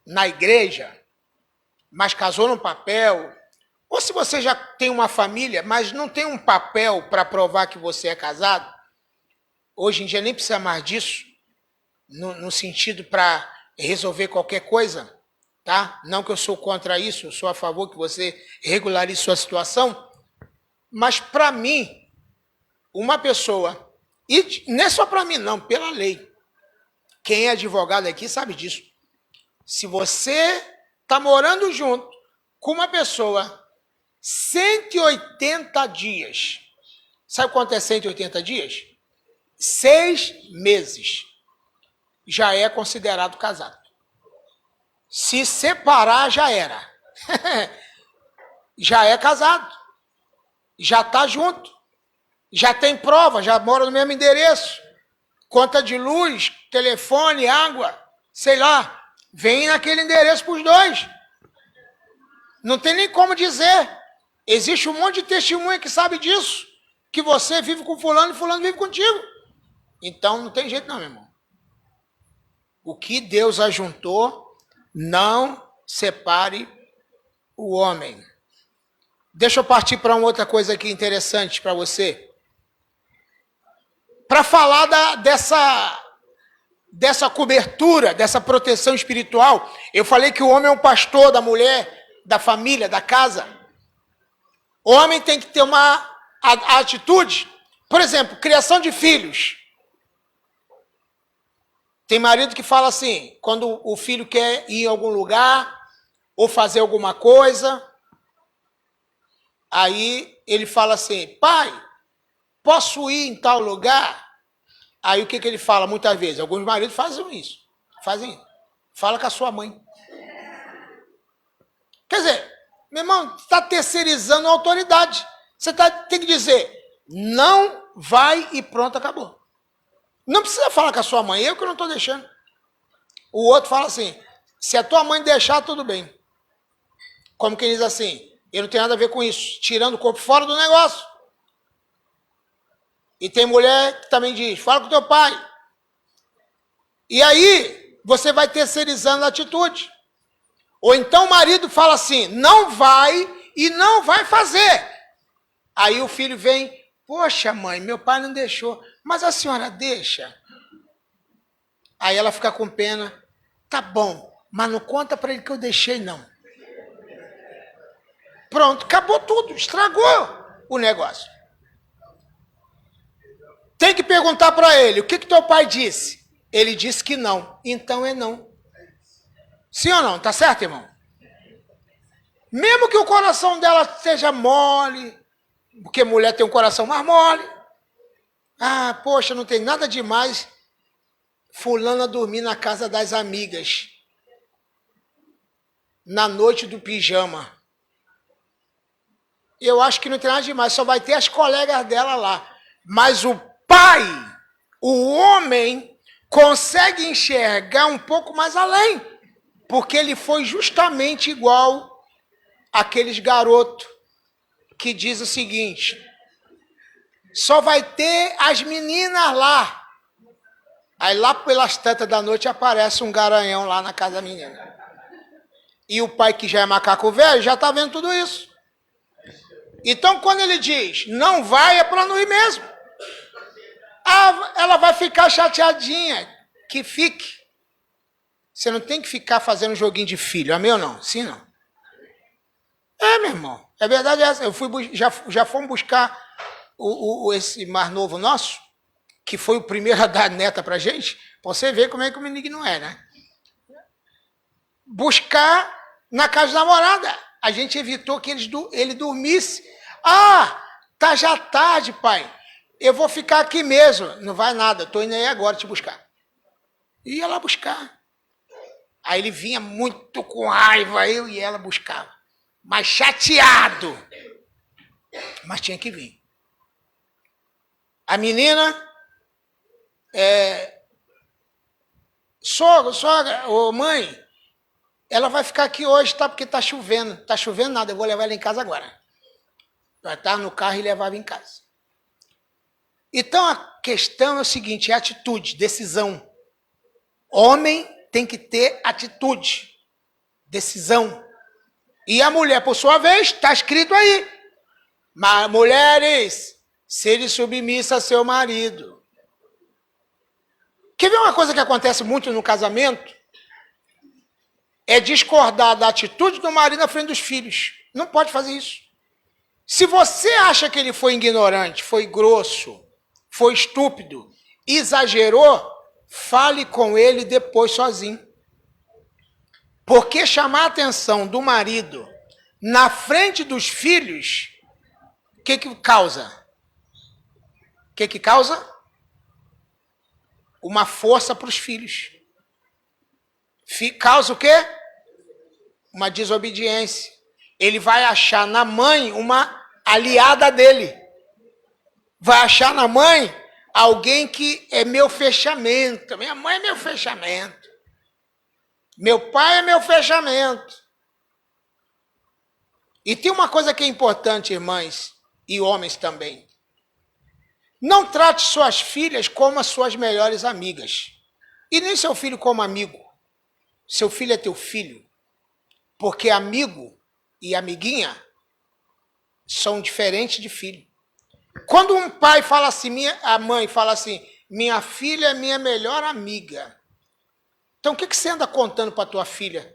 na igreja, mas casou no papel, ou se você já tem uma família, mas não tem um papel para provar que você é casado, hoje em dia nem precisa mais disso, no sentido para resolver qualquer coisa, tá? Não que eu sou contra isso, eu sou a favor que você regularize sua situação, mas para mim, uma pessoa, e não é só para mim não, pela lei, quem é advogado aqui sabe disso, se você está morando junto com uma pessoa 180 dias, sabe quanto é 180 dias? 6 meses, já é considerado casado. Se separar, já era. Já é casado, já está junto. Já tem prova, já mora no mesmo endereço. Conta de luz, telefone, água, sei lá. Vem naquele endereço para os dois. Não tem nem como dizer. Existe um monte de testemunha que sabe disso. Que você vive com fulano e fulano vive contigo. Então não tem jeito não, meu irmão. O que Deus ajuntou, não separe o homem. Deixa eu partir para uma outra coisa aqui interessante para você. Para falar dessa cobertura, dessa proteção espiritual, eu falei que o homem é o pastor da mulher, da família, da casa. O homem tem que ter uma atitude, por exemplo, criação de filhos. Tem marido que fala assim, quando o filho quer ir em algum lugar, ou fazer alguma coisa, aí ele fala assim, pai, posso ir em tal lugar? Aí o que ele fala muitas vezes? Alguns maridos fazem isso. Fala com a sua mãe. Quer dizer, meu irmão, está terceirizando a autoridade. Você tem que dizer, não vai e pronto, acabou. Não precisa falar com a sua mãe, eu que não estou deixando. O outro fala assim, se a tua mãe deixar, tudo bem. Como quem diz assim, eu não tenho nada a ver com isso, tirando o corpo fora do negócio. E tem mulher que também diz, fala com teu pai. E aí, você vai terceirizando a atitude. Ou então o marido fala assim, não vai e não vai fazer. Aí o filho vem, poxa mãe, meu pai não deixou, mas a senhora deixa. Aí ela fica com pena, tá bom, mas não conta para ele que eu deixei não. Pronto, acabou tudo, estragou o negócio. Tem que perguntar para ele, o que teu pai disse? Ele disse que não. Então é não. Sim ou não? Tá certo, irmão? Mesmo que o coração dela seja mole, porque mulher tem um coração mais mole. Ah, poxa, não tem nada demais fulana dormir na casa das amigas. Na noite do pijama. Eu acho que não tem nada demais, só vai ter as colegas dela lá. Mas o pai, o homem, consegue enxergar um pouco mais além. Porque ele foi justamente igual àqueles garotos que diz o seguinte: só vai ter as meninas lá. Aí lá pelas tantas da noite aparece um garanhão lá na casa da menina. E o pai, que já é macaco velho, já está vendo tudo isso. Então, quando ele diz, não vai, é para não ir mesmo. Ah, ela vai ficar chateadinha. Que fique. Você não tem que ficar fazendo joguinho de filho. Amém ou não? Sim, não? É, meu irmão. É verdade essa. Eu fui, já fomos buscar esse mais novo nosso, que foi o primeiro a dar neta pra gente. Pra você ver como é que o menino não é, né? Buscar na casa da namorada. A gente evitou que ele dormisse. Ah, tá já tarde, pai. Eu vou ficar aqui mesmo. Não vai nada, estou indo aí agora te buscar. E ia lá buscar. Aí ele vinha muito com raiva, eu e ela buscava. Mas chateado. Mas tinha que vir. A menina, sogra, ô mãe, ela vai ficar aqui hoje, tá? Porque tá chovendo. Tá chovendo nada, eu vou levar ela em casa agora. Vai estar no carro e levava em casa. Então a questão é o seguinte, é atitude, decisão. Homem tem que ter atitude, decisão. E a mulher, por sua vez, está escrito aí. Mas, mulheres, sede submissa a seu marido. Quer ver uma coisa que acontece muito no casamento? É discordar da atitude do marido na frente dos filhos. Não pode fazer isso. Se você acha que ele foi ignorante, foi grosso, foi estúpido, exagerou, fale com ele depois sozinho. Porque chamar a atenção do marido na frente dos filhos, o que causa? O que causa? Uma força para os filhos. Causa o quê? Uma desobediência. Ele vai achar na mãe uma aliada dele. Vai achar na mãe alguém que é meu fechamento. Minha mãe é meu fechamento. Meu pai é meu fechamento. E tem uma coisa que é importante, irmãs e homens também. Não trate suas filhas como as suas melhores amigas. E nem seu filho como amigo. Seu filho é teu filho. Porque amigo e amiguinha são diferentes de filho. Quando um pai fala assim, a mãe fala assim, minha filha é minha melhor amiga. Então o que você anda contando para tua filha?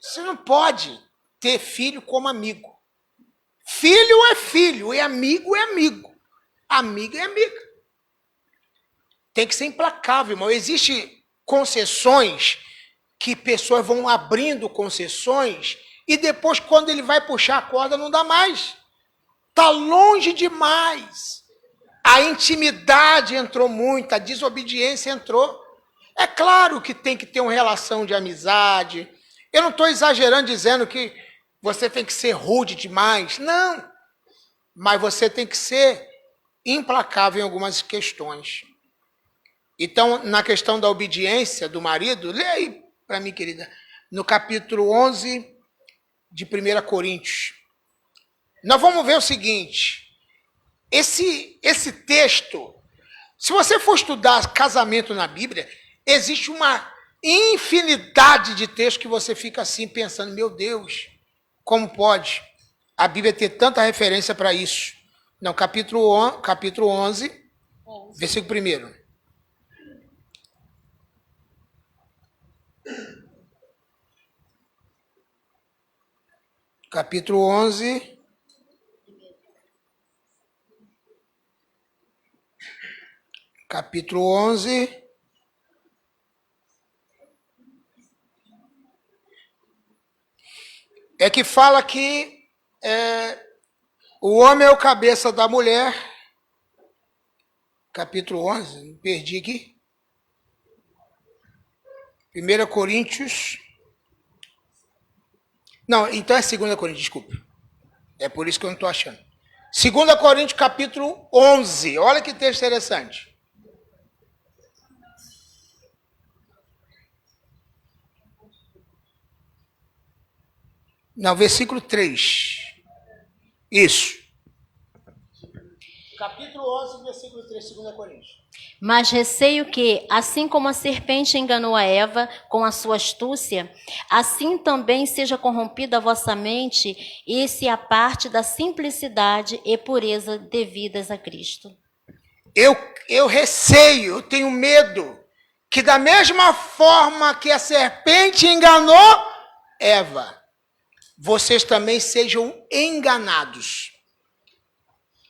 Você não pode ter filho como amigo. Filho é filho, e amigo é amigo. Amiga é amiga. Tem que ser implacável, irmão. Existem concessões que pessoas vão abrindo concessões e depois, quando ele vai puxar a corda, não dá mais. Está longe demais. A intimidade entrou muito, a desobediência entrou. É claro que tem que ter uma relação de amizade. Eu não estou exagerando dizendo que você tem que ser rude demais. Não. Mas você tem que ser implacável em algumas questões. Então, na questão da obediência do marido, lê aí para mim, querida, no capítulo 11 de 1 Coríntios. Nós vamos ver o seguinte, esse texto, se você for estudar casamento na Bíblia, existe uma infinidade de textos que você fica assim pensando, meu Deus, como pode a Bíblia ter tanta referência para isso? Não, capítulo 11, versículo 1. Capítulo 11. capítulo 11. É que fala que o homem é o cabeça da mulher. Capítulo 11, me perdi aqui. 1 Coríntios. Não, então é 2 Coríntios, desculpa. É por isso que eu não estou achando. 2 Coríntios, capítulo 11. Olha que texto interessante. Não, versículo 3. Isso. Capítulo 11, versículo 3, 2 Coríntios. Mas receio que, assim como a serpente enganou a Eva com a sua astúcia, assim também seja corrompida a vossa mente e se aparte da simplicidade e pureza devidas a Cristo. Eu receio, eu tenho medo que da mesma forma que a serpente enganou Eva, vocês também sejam enganados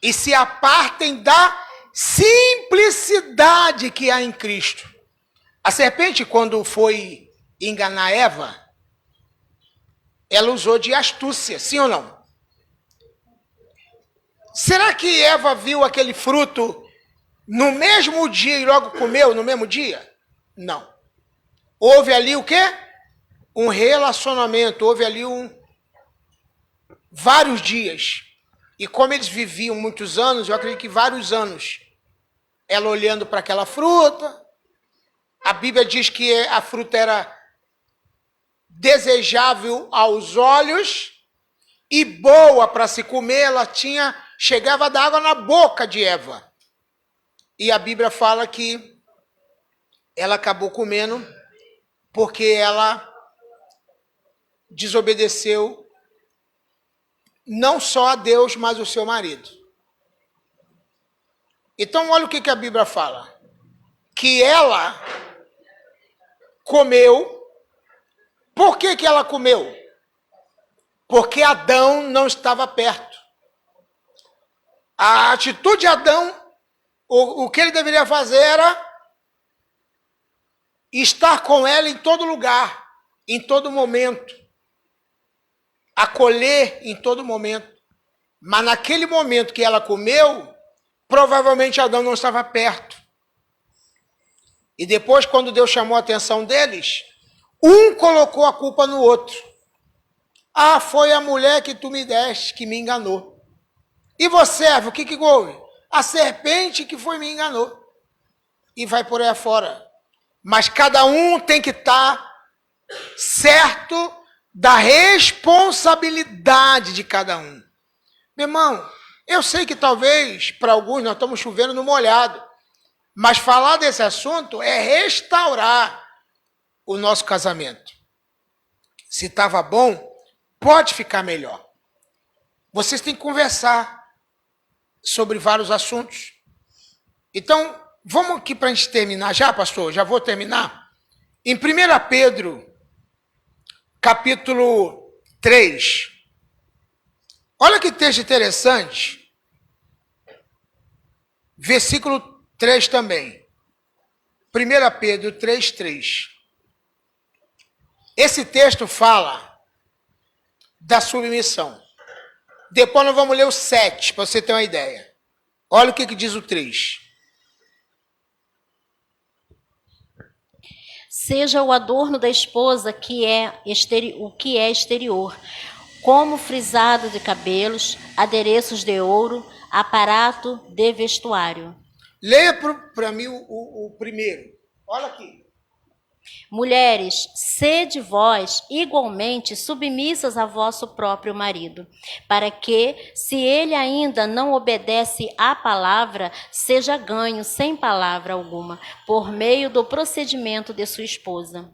e se apartem da simplicidade que há em Cristo. A serpente, quando foi enganar Eva, ela usou de astúcia, sim ou não? Será que Eva viu aquele fruto no mesmo dia e logo comeu no mesmo dia? Não. Houve ali o quê? Um relacionamento, houve ali vários dias. E como eles viviam muitos anos, eu acredito que vários anos, ela olhando para aquela fruta, a Bíblia diz que a fruta era desejável aos olhos e boa para se comer, ela chegava a dar água na boca de Eva. E a Bíblia fala que ela acabou comendo porque ela desobedeceu não só a Deus, mas o seu marido. Então, olha o que a Bíblia fala. Que ela comeu. Por que ela comeu? Porque Adão não estava perto. A atitude de Adão, o que ele deveria fazer era estar com ela em todo lugar, em todo momento. Acolher em todo momento. Mas naquele momento que ela comeu, provavelmente Adão não estava perto. E depois, quando Deus chamou a atenção deles, um colocou a culpa no outro. Ah, foi a mulher que tu me deste, que me enganou. E você, Eva, o que houve? A serpente que foi me enganou. E vai por aí afora. Mas cada um tem que estar certo da responsabilidade de cada um. Meu irmão, eu sei que talvez, para alguns, nós estamos chovendo no molhado. Mas falar desse assunto é restaurar o nosso casamento. Se estava bom, pode ficar melhor. Vocês têm que conversar sobre vários assuntos. Então, vamos aqui para a gente terminar já, pastor? Já vou terminar. Em 1 Pedro, capítulo 3. Olha que texto interessante. Versículo 3 também. 1 Pedro 3, 3. Esse texto fala da submissão. Depois nós vamos ler o 7, para você ter uma ideia. Olha o que diz o 3. Seja o adorno da esposa o que é exterior, como frisado de cabelos, adereços de ouro, aparato de vestuário. Leia para mim o primeiro. Olha aqui. Mulheres, sede vós igualmente submissas a vosso próprio marido, para que, se ele ainda não obedece à palavra, seja ganho sem palavra alguma, por meio do procedimento de sua esposa.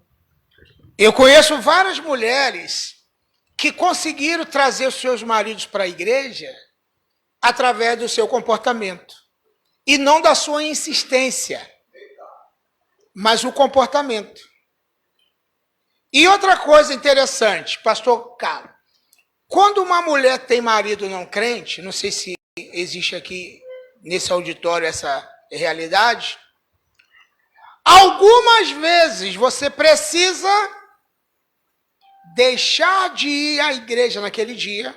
Eu conheço várias mulheres que conseguiram trazer os seus maridos para a igreja através do seu comportamento. E não da sua insistência, mas o comportamento. E outra coisa interessante, pastor Carlos, quando uma mulher tem marido não crente, não sei se existe aqui nesse auditório essa realidade, Algumas vezes você precisa deixar de ir à igreja naquele dia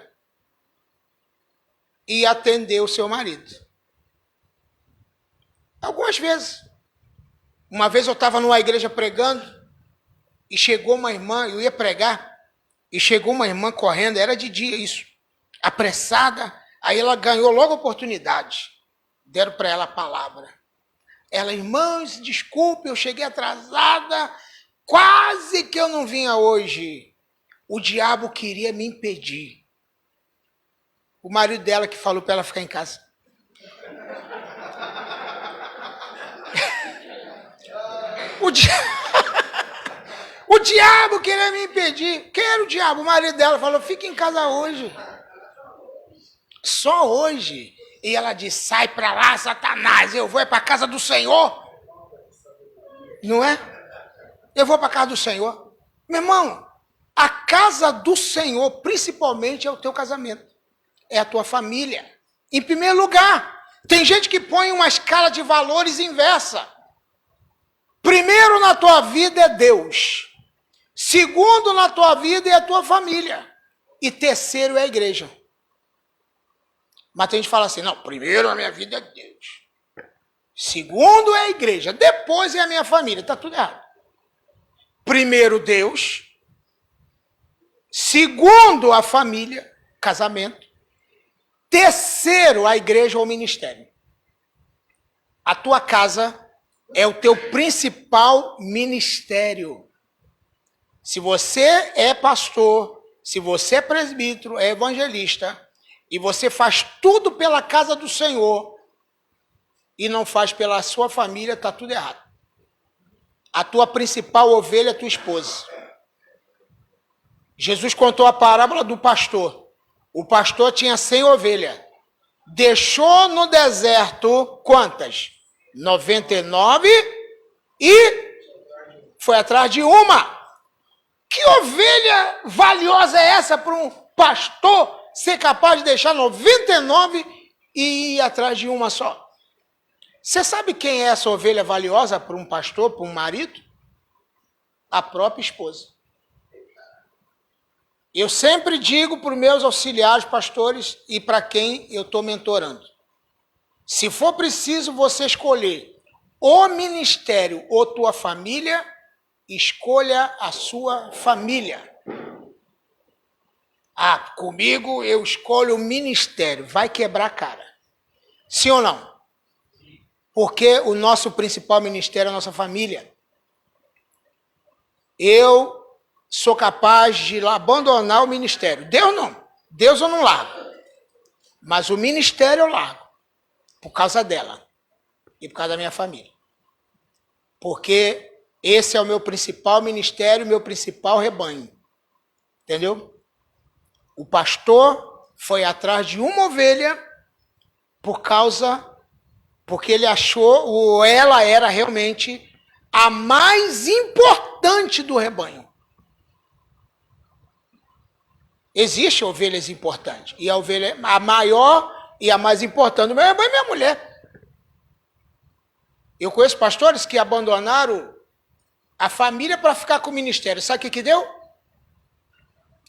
e atender o seu marido. Algumas vezes. Uma vez eu estava numa igreja pregando e chegou uma irmã, eu ia pregar, e chegou uma irmã correndo, era de dia isso, apressada, aí ela ganhou logo a oportunidade. Deram para ela a palavra. Ela, irmãs, desculpe, eu cheguei atrasada, quase que eu não vinha hoje. O diabo queria me impedir. O marido dela que falou para ela ficar em casa. O diabo queria me impedir. Quem era o diabo? O marido dela falou, fica em casa hoje. Só hoje. E ela disse, sai para lá, Satanás, eu vou para a casa do Senhor. Não é? Eu vou para a casa do Senhor. Meu irmão, a casa do Senhor, principalmente, é o teu casamento. É a tua família. Em primeiro lugar, tem gente que põe uma escala de valores inversa. Primeiro na tua vida é Deus. Segundo na tua vida é a tua família. E terceiro é a igreja. Mas tem gente que fala assim, não, primeiro na minha vida é Deus. Segundo é a igreja. Depois é a minha família. Está tudo errado. Primeiro Deus. Segundo a família, casamento. Terceiro a igreja ou ministério. A tua casa é o teu principal ministério. Se você é pastor, se você é presbítero, é evangelista, e você faz tudo pela casa do Senhor e não faz pela sua família, está tudo errado. A tua principal ovelha é a tua esposa. Jesus contou a parábola do pastor. O pastor tinha 100 ovelhas. Deixou no deserto quantas? 99 e foi atrás de uma. Que ovelha valiosa é essa para um pastor ser capaz de deixar 99 e ir atrás de uma só? Você sabe quem é essa ovelha valiosa para um pastor, para um marido? A própria esposa. Eu sempre digo para os meus auxiliares pastores e para quem eu estou mentorando. Se for preciso você escolher o ministério ou tua família, escolha a sua família. Ah, comigo eu escolho o ministério. Vai quebrar a cara. Sim ou não? Porque o nosso principal ministério é a nossa família. Eu sou capaz de abandonar o ministério. Deus não. Deus eu não largo. Mas o ministério eu largo. Por causa dela. E por causa da minha família. Porque esse é o meu principal ministério, meu principal rebanho. Entendeu? O pastor foi atrás de uma ovelha porque ele achou, ou ela era realmente a mais importante do rebanho. Existem ovelhas importantes. E a ovelha, a maior e a mais importante do meu rebanho é minha mulher. Eu conheço pastores que abandonaram a família para ficar com o ministério. Sabe o que deu?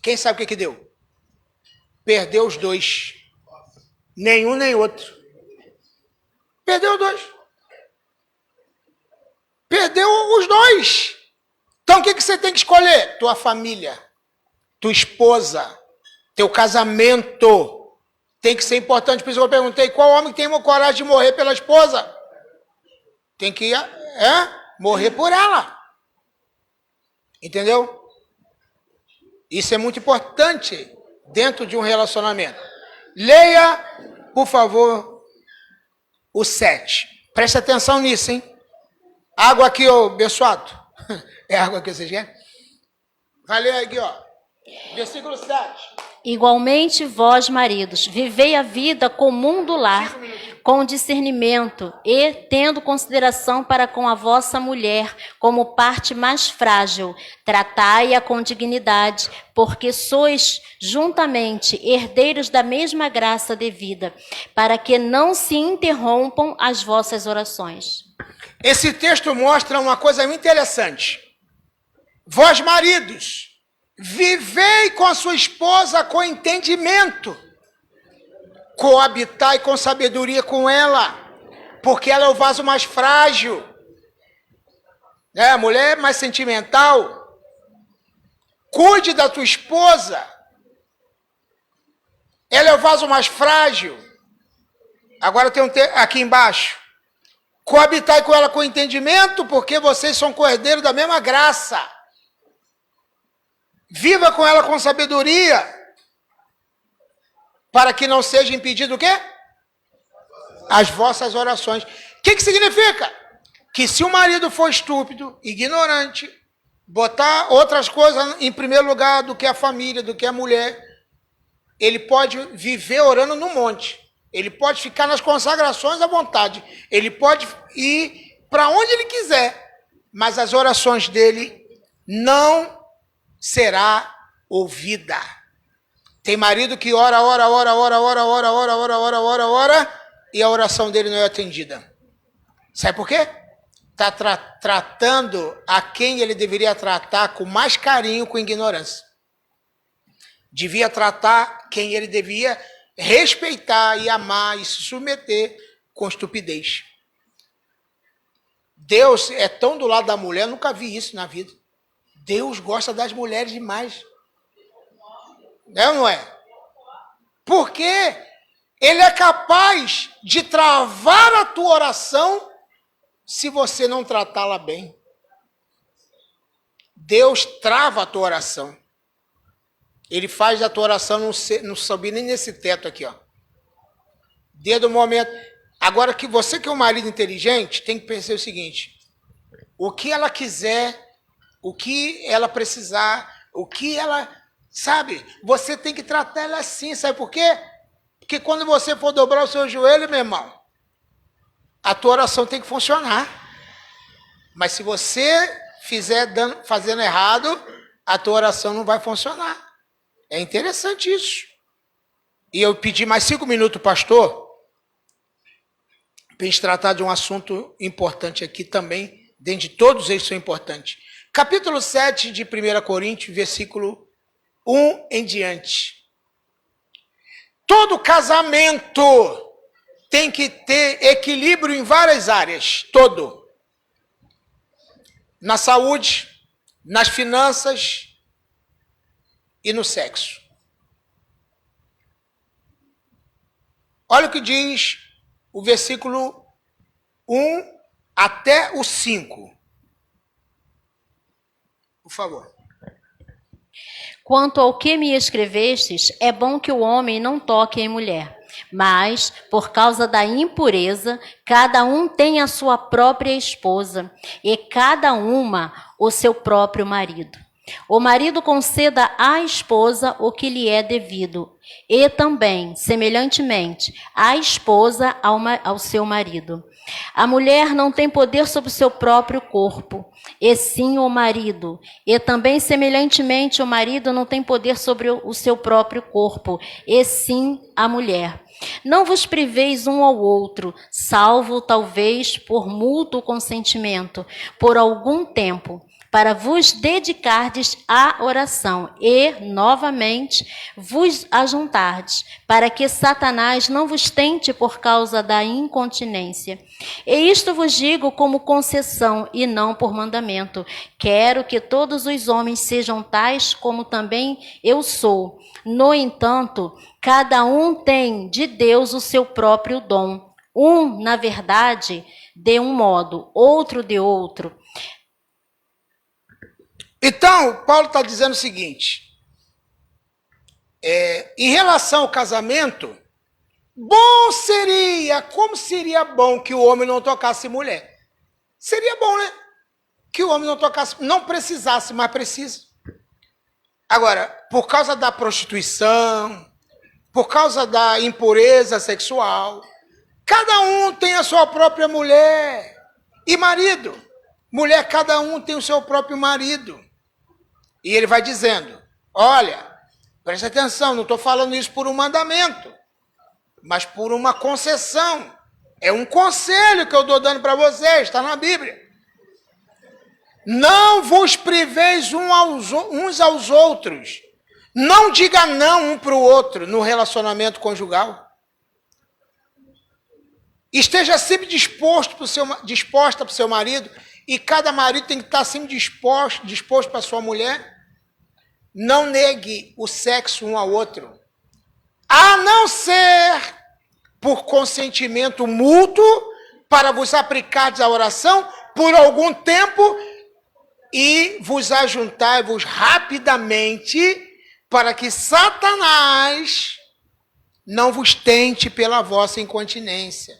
Quem sabe o que deu? Perdeu os dois. Nenhum nem outro. Perdeu os dois. Perdeu os dois. Então o que você tem que escolher? Tua família, tua esposa, teu casamento. Tem que ser importante. Por isso eu perguntei, qual homem tem uma coragem de morrer pela esposa? Tem que morrer por ela. Entendeu? Isso é muito importante dentro de um relacionamento. Leia, por favor, o 7. Preste atenção nisso, hein? Água aqui, ô abençoado. É água que vocês querem? Vai ler aqui, ó. Versículo 7. Igualmente, vós, maridos, vivei a vida comum do lar, com discernimento e tendo consideração para com a vossa mulher como parte mais frágil. Tratai-a com dignidade, porque sois juntamente herdeiros da mesma graça devida, para que não se interrompam as vossas orações. Esse texto mostra uma coisa muito interessante. Vós, maridos, vivei com a sua esposa com entendimento. Coabitai com sabedoria com ela, porque ela é o vaso mais frágil. A mulher é mais sentimental. Cuide da tua esposa. Ela é o vaso mais frágil. Agora tem aqui embaixo. Coabitai com ela com entendimento, porque vocês são cordeiros da mesma graça. Viva com ela com sabedoria, para que não seja impedido o quê? As vossas orações. O que significa? Que se o marido for estúpido, ignorante, botar outras coisas em primeiro lugar do que a família, do que a mulher, ele pode viver orando no monte. Ele pode ficar nas consagrações à vontade. Ele pode ir para onde ele quiser. Mas as orações dele não será ouvida. Tem marido que ora, e a oração dele não é atendida. Sabe por quê? Está tratando a quem ele deveria tratar com mais carinho, com ignorância. Devia tratar quem ele devia respeitar e amar e se submeter com estupidez. Deus é tão do lado da mulher, eu nunca vi isso na vida. Deus gosta das mulheres demais. É ou não é? Porque Ele é capaz de travar a tua oração se você não tratá-la bem. Deus trava a tua oração. Ele faz a tua oração não subir nem nesse teto aqui, ó. Desde o momento... Agora, que você que é um marido inteligente, tem que pensar o seguinte. O que ela quiser, o que ela precisar, o que ela... Sabe? Você tem que tratar ela assim, sabe por quê? Porque quando você for dobrar o seu joelho, meu irmão, a tua oração tem que funcionar. Mas se você fazendo errado, a tua oração não vai funcionar. É interessante isso. E eu pedi mais 5 minutos, pastor, para a gente tratar de um assunto importante aqui também, dentro de todos eles são importantes. Capítulo 7 de 1 Coríntios, versículo 1 em diante. Todo casamento tem que ter equilíbrio em várias áreas, todo. Na saúde, nas finanças e no sexo. Olha o que diz o versículo 1 até o 5. Por favor. Quanto ao que me escrevestes, é bom que o homem não toque em mulher. Mas, por causa da impureza, cada um tem a sua própria esposa, e cada uma o seu próprio marido. O marido conceda à esposa o que lhe é devido, e também, semelhantemente, a esposa ao seu marido. A mulher não tem poder sobre o seu próprio corpo, e sim o marido. E também, semelhantemente, o marido não tem poder sobre o seu próprio corpo, e sim a mulher. Não vos priveis um ao outro, salvo talvez por mútuo consentimento, por algum tempo, para vos dedicardes à oração e, novamente, vos ajuntardes, para que Satanás não vos tente por causa da incontinência. E isto vos digo como concessão e não por mandamento. Quero que todos os homens sejam tais como também eu sou. No entanto, cada um tem de Deus o seu próprio dom. Um, na verdade, de um modo, outro de outro. Então, Paulo está dizendo o seguinte, em relação ao casamento, como seria bom que o homem não tocasse mulher? Seria bom, né? Que o homem não tocasse, não precisasse, mas precisa. Agora, por causa da prostituição, por causa da impureza sexual, cada um tem a sua própria mulher. E marido, mulher, cada um tem o seu próprio marido. E ele vai dizendo, olha, preste atenção, não estou falando isso por um mandamento, mas por uma concessão. É um conselho que eu estou dando para vocês, está na Bíblia. Não vos priveis uns aos outros. Não diga não um para o outro no relacionamento conjugal. Esteja sempre disposta para o seu marido, e cada marido tem que estar sempre disposto para a sua mulher. Não negue o sexo um ao outro, a não ser por consentimento mútuo, para vos aplicardes a oração por algum tempo e vos ajuntai-vos rapidamente, para que Satanás não vos tente pela vossa incontinência.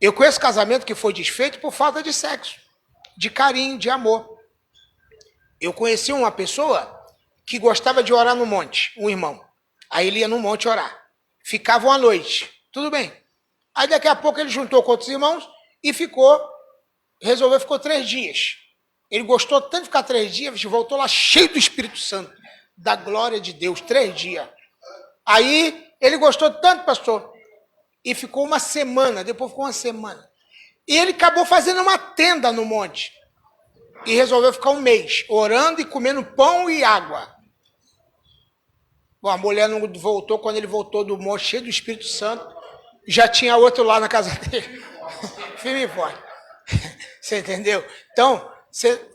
Eu conheço casamento que foi desfeito por falta de sexo, de carinho, de amor. Eu conheci uma pessoa que gostava de orar no monte, um irmão. Aí ele ia no monte orar. Ficava uma noite, tudo bem. Aí daqui a pouco ele juntou com outros irmãos e ficou 3 dias. Ele gostou tanto de ficar 3 dias, voltou lá cheio do Espírito Santo, da glória de Deus, 3 dias. Aí ele gostou tanto, pastor, e ficou uma semana, depois ficou uma semana. E ele acabou fazendo uma tenda no monte. E resolveu ficar 1 mês, orando e comendo pão e água. Bom, a mulher não voltou, quando ele voltou do monte, cheio do Espírito Santo, já tinha outro lá na casa dele. Firme e forte. Você entendeu? Então,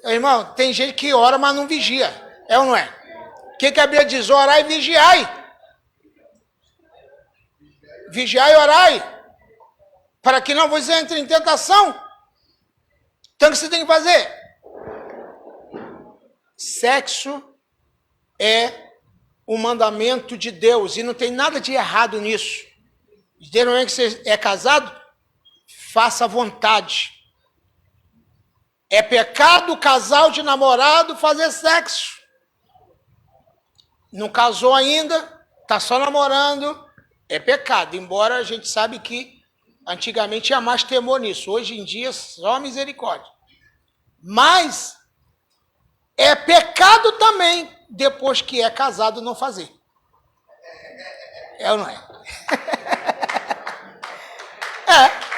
irmão, tem gente que ora, mas não vigia. É ou não é? O que a Bíblia diz? Orai e vigiai. Vigiai e orai, para que não vos entre em tentação. Então, o que você tem que fazer? Sexo é o mandamento de Deus, e não tem nada de errado nisso. Geralmente que você é casado, faça à vontade. É pecado o casal de namorado fazer sexo. Não casou ainda, está só namorando, é pecado. Embora a gente sabe que antigamente tinha mais temor nisso. Hoje em dia, só misericórdia. Mas é pecado também, depois que é casado, não fazer. É ou não é? É.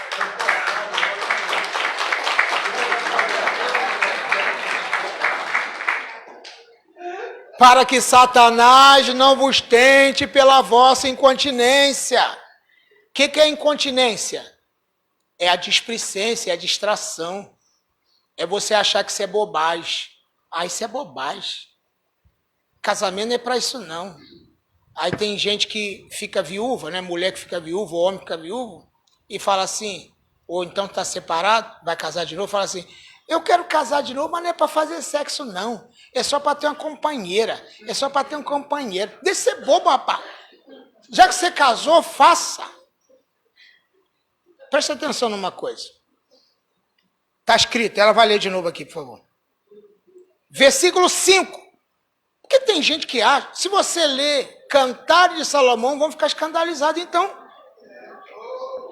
Para que Satanás não vos tente pela vossa incontinência. O que é incontinência? É a displicência, é a distração. É você achar que isso é bobagem. Ah, isso é bobagem. Casamento não é para isso, não. Aí tem gente que fica viúva, né? Mulher que fica viúva, homem que fica viúvo, e fala assim, ou então está separado, vai casar de novo, fala assim, eu quero casar de novo, mas não é para fazer sexo, não. É só para ter uma companheira. É só para ter um companheiro. Deixa de ser bobo, rapaz. Já que você casou, faça. Presta atenção numa coisa. Está escrito, ela vai ler de novo aqui, por favor. Versículo 5. Porque tem gente que acha, se você ler Cantares de Salomão, vão ficar escandalizados, então.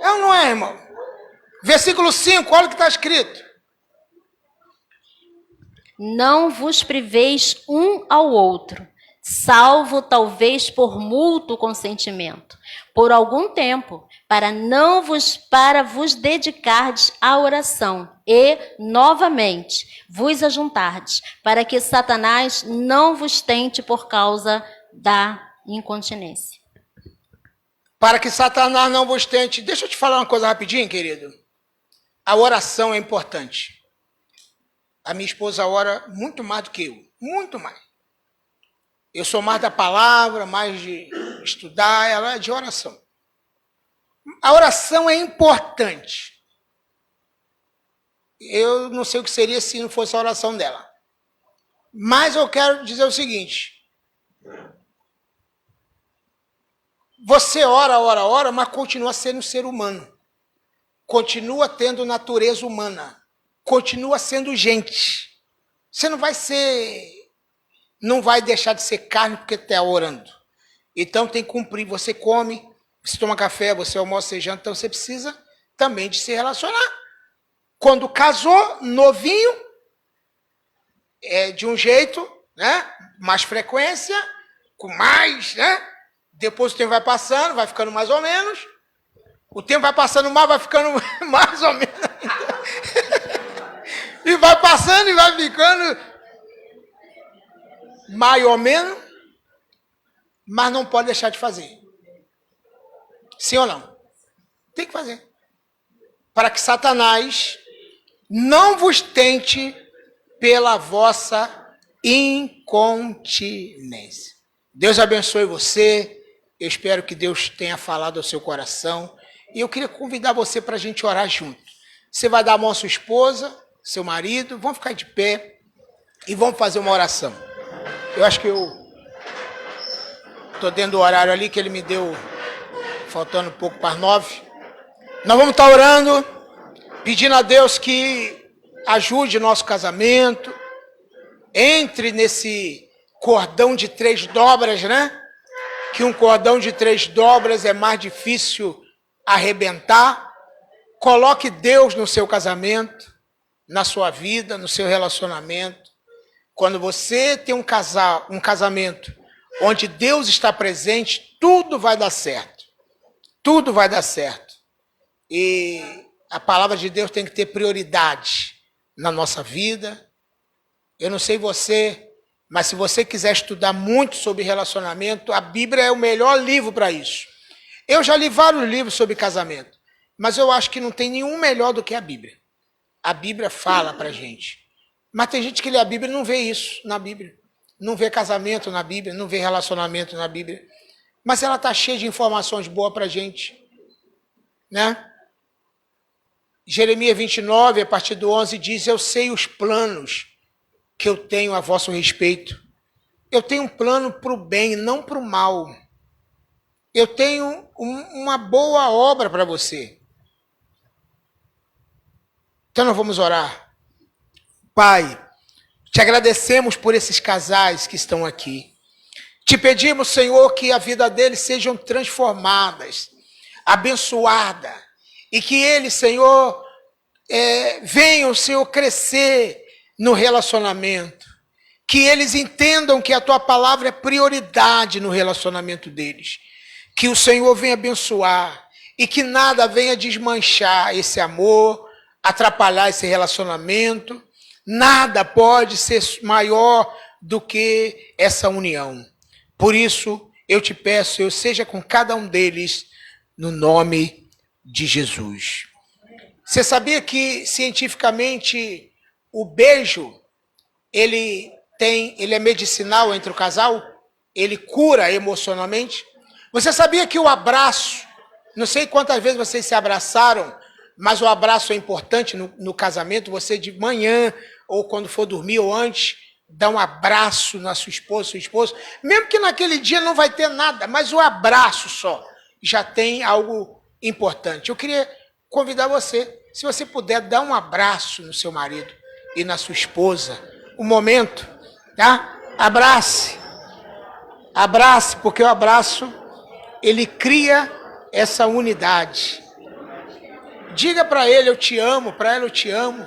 É ou não é, irmão? Versículo 5, olha o que está escrito. Não vos priveis um ao outro, salvo talvez por mútuo consentimento, por algum tempo, para vos dedicardes à oração e, novamente, vos ajuntardes, para que Satanás não vos tente por causa da incontinência. Para que Satanás não vos tente. Deixa eu te falar uma coisa rapidinho, querido. A oração é importante. A minha esposa ora muito mais do que eu. Muito mais. Eu sou mais da palavra, mais de estudar, ela é de oração. A oração é importante. Eu não sei o que seria se não fosse a oração dela. Mas eu quero dizer o seguinte. Você ora, mas continua sendo um ser humano. Continua tendo natureza humana. Continua sendo gente. Você não vai deixar de ser carne porque está orando. Então tem que cumprir. Você come, você toma café, você almoça, você janta, então você precisa também de se relacionar. Quando casou, novinho, é de um jeito, né? Mais frequência, com mais, né? Depois o tempo vai passando, vai ficando mais ou menos. O tempo vai passando mais, vai ficando mais ou menos. E vai passando e vai ficando mais ou menos, mas não pode deixar de fazer. Sim ou não? Tem que fazer. Para que Satanás não vos tente pela vossa incontinência. Deus abençoe você. Eu espero que Deus tenha falado ao seu coração. E eu queria convidar você para a gente orar junto. Você vai dar a mão à sua esposa, seu marido, vão ficar de pé e vamos fazer uma oração. Eu acho que eu estou dentro do horário ali que ele me deu, faltando um pouco para as 9. Nós vamos estar orando, pedindo a Deus que ajude nosso casamento, entre nesse cordão de 3 dobras, né? Que um cordão de 3 dobras é mais difícil arrebentar. Coloque Deus no seu casamento, na sua vida, no seu relacionamento. Quando você tem um casamento onde Deus está presente, tudo vai dar certo. Tudo vai dar certo. E a palavra de Deus tem que ter prioridade na nossa vida. Eu não sei você, mas se você quiser estudar muito sobre relacionamento, a Bíblia é o melhor livro para isso. Eu já li vários livros sobre casamento, mas eu acho que não tem nenhum melhor do que a Bíblia. A Bíblia fala para a gente. Mas tem gente que lê a Bíblia e não vê isso na Bíblia. Não vê casamento na Bíblia, não vê relacionamento na Bíblia. Mas ela está cheia de informações boas para a gente. Né? Jeremias 29, a partir do 11, diz: eu sei os planos que eu tenho a vosso respeito. Eu tenho um plano para o bem, não para o mal. Eu tenho uma boa obra para você. Então nós vamos orar. Pai, te agradecemos por esses casais que estão aqui. Te pedimos, Senhor, que a vida deles sejam transformadas, abençoada, e que eles, Senhor, venham, Senhor, crescer no relacionamento. Que eles entendam que a tua palavra é prioridade no relacionamento deles. Que o Senhor venha abençoar e que nada venha desmanchar esse amor, atrapalhar esse relacionamento. Nada pode ser maior do que essa união. Por isso, eu te peço, eu seja com cada um deles, no nome de Jesus. Você sabia que, cientificamente, o beijo, ele é medicinal entre o casal? Ele cura emocionalmente? Você sabia que o abraço, não sei quantas vezes vocês se abraçaram, mas o abraço é importante no casamento. Você de manhã, ou quando for dormir, ou antes, dá um abraço na sua esposa, seu esposo. Mesmo que naquele dia não vai ter nada, mas o abraço só já tem algo importante. Eu queria convidar você, se você puder, dar um abraço no seu marido e na sua esposa. Um momento, tá? Abrace. Abrace, porque o abraço, ele cria essa unidade. Diga para ele, eu te amo, para ela, eu te amo.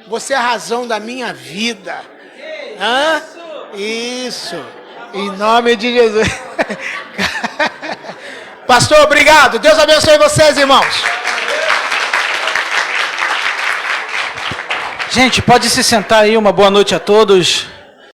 Você é a razão da minha vida. Hã? Isso. Em nome de Jesus. Pastor, obrigado. Deus abençoe vocês, irmãos. Gente, pode se sentar aí. Uma boa noite a todos.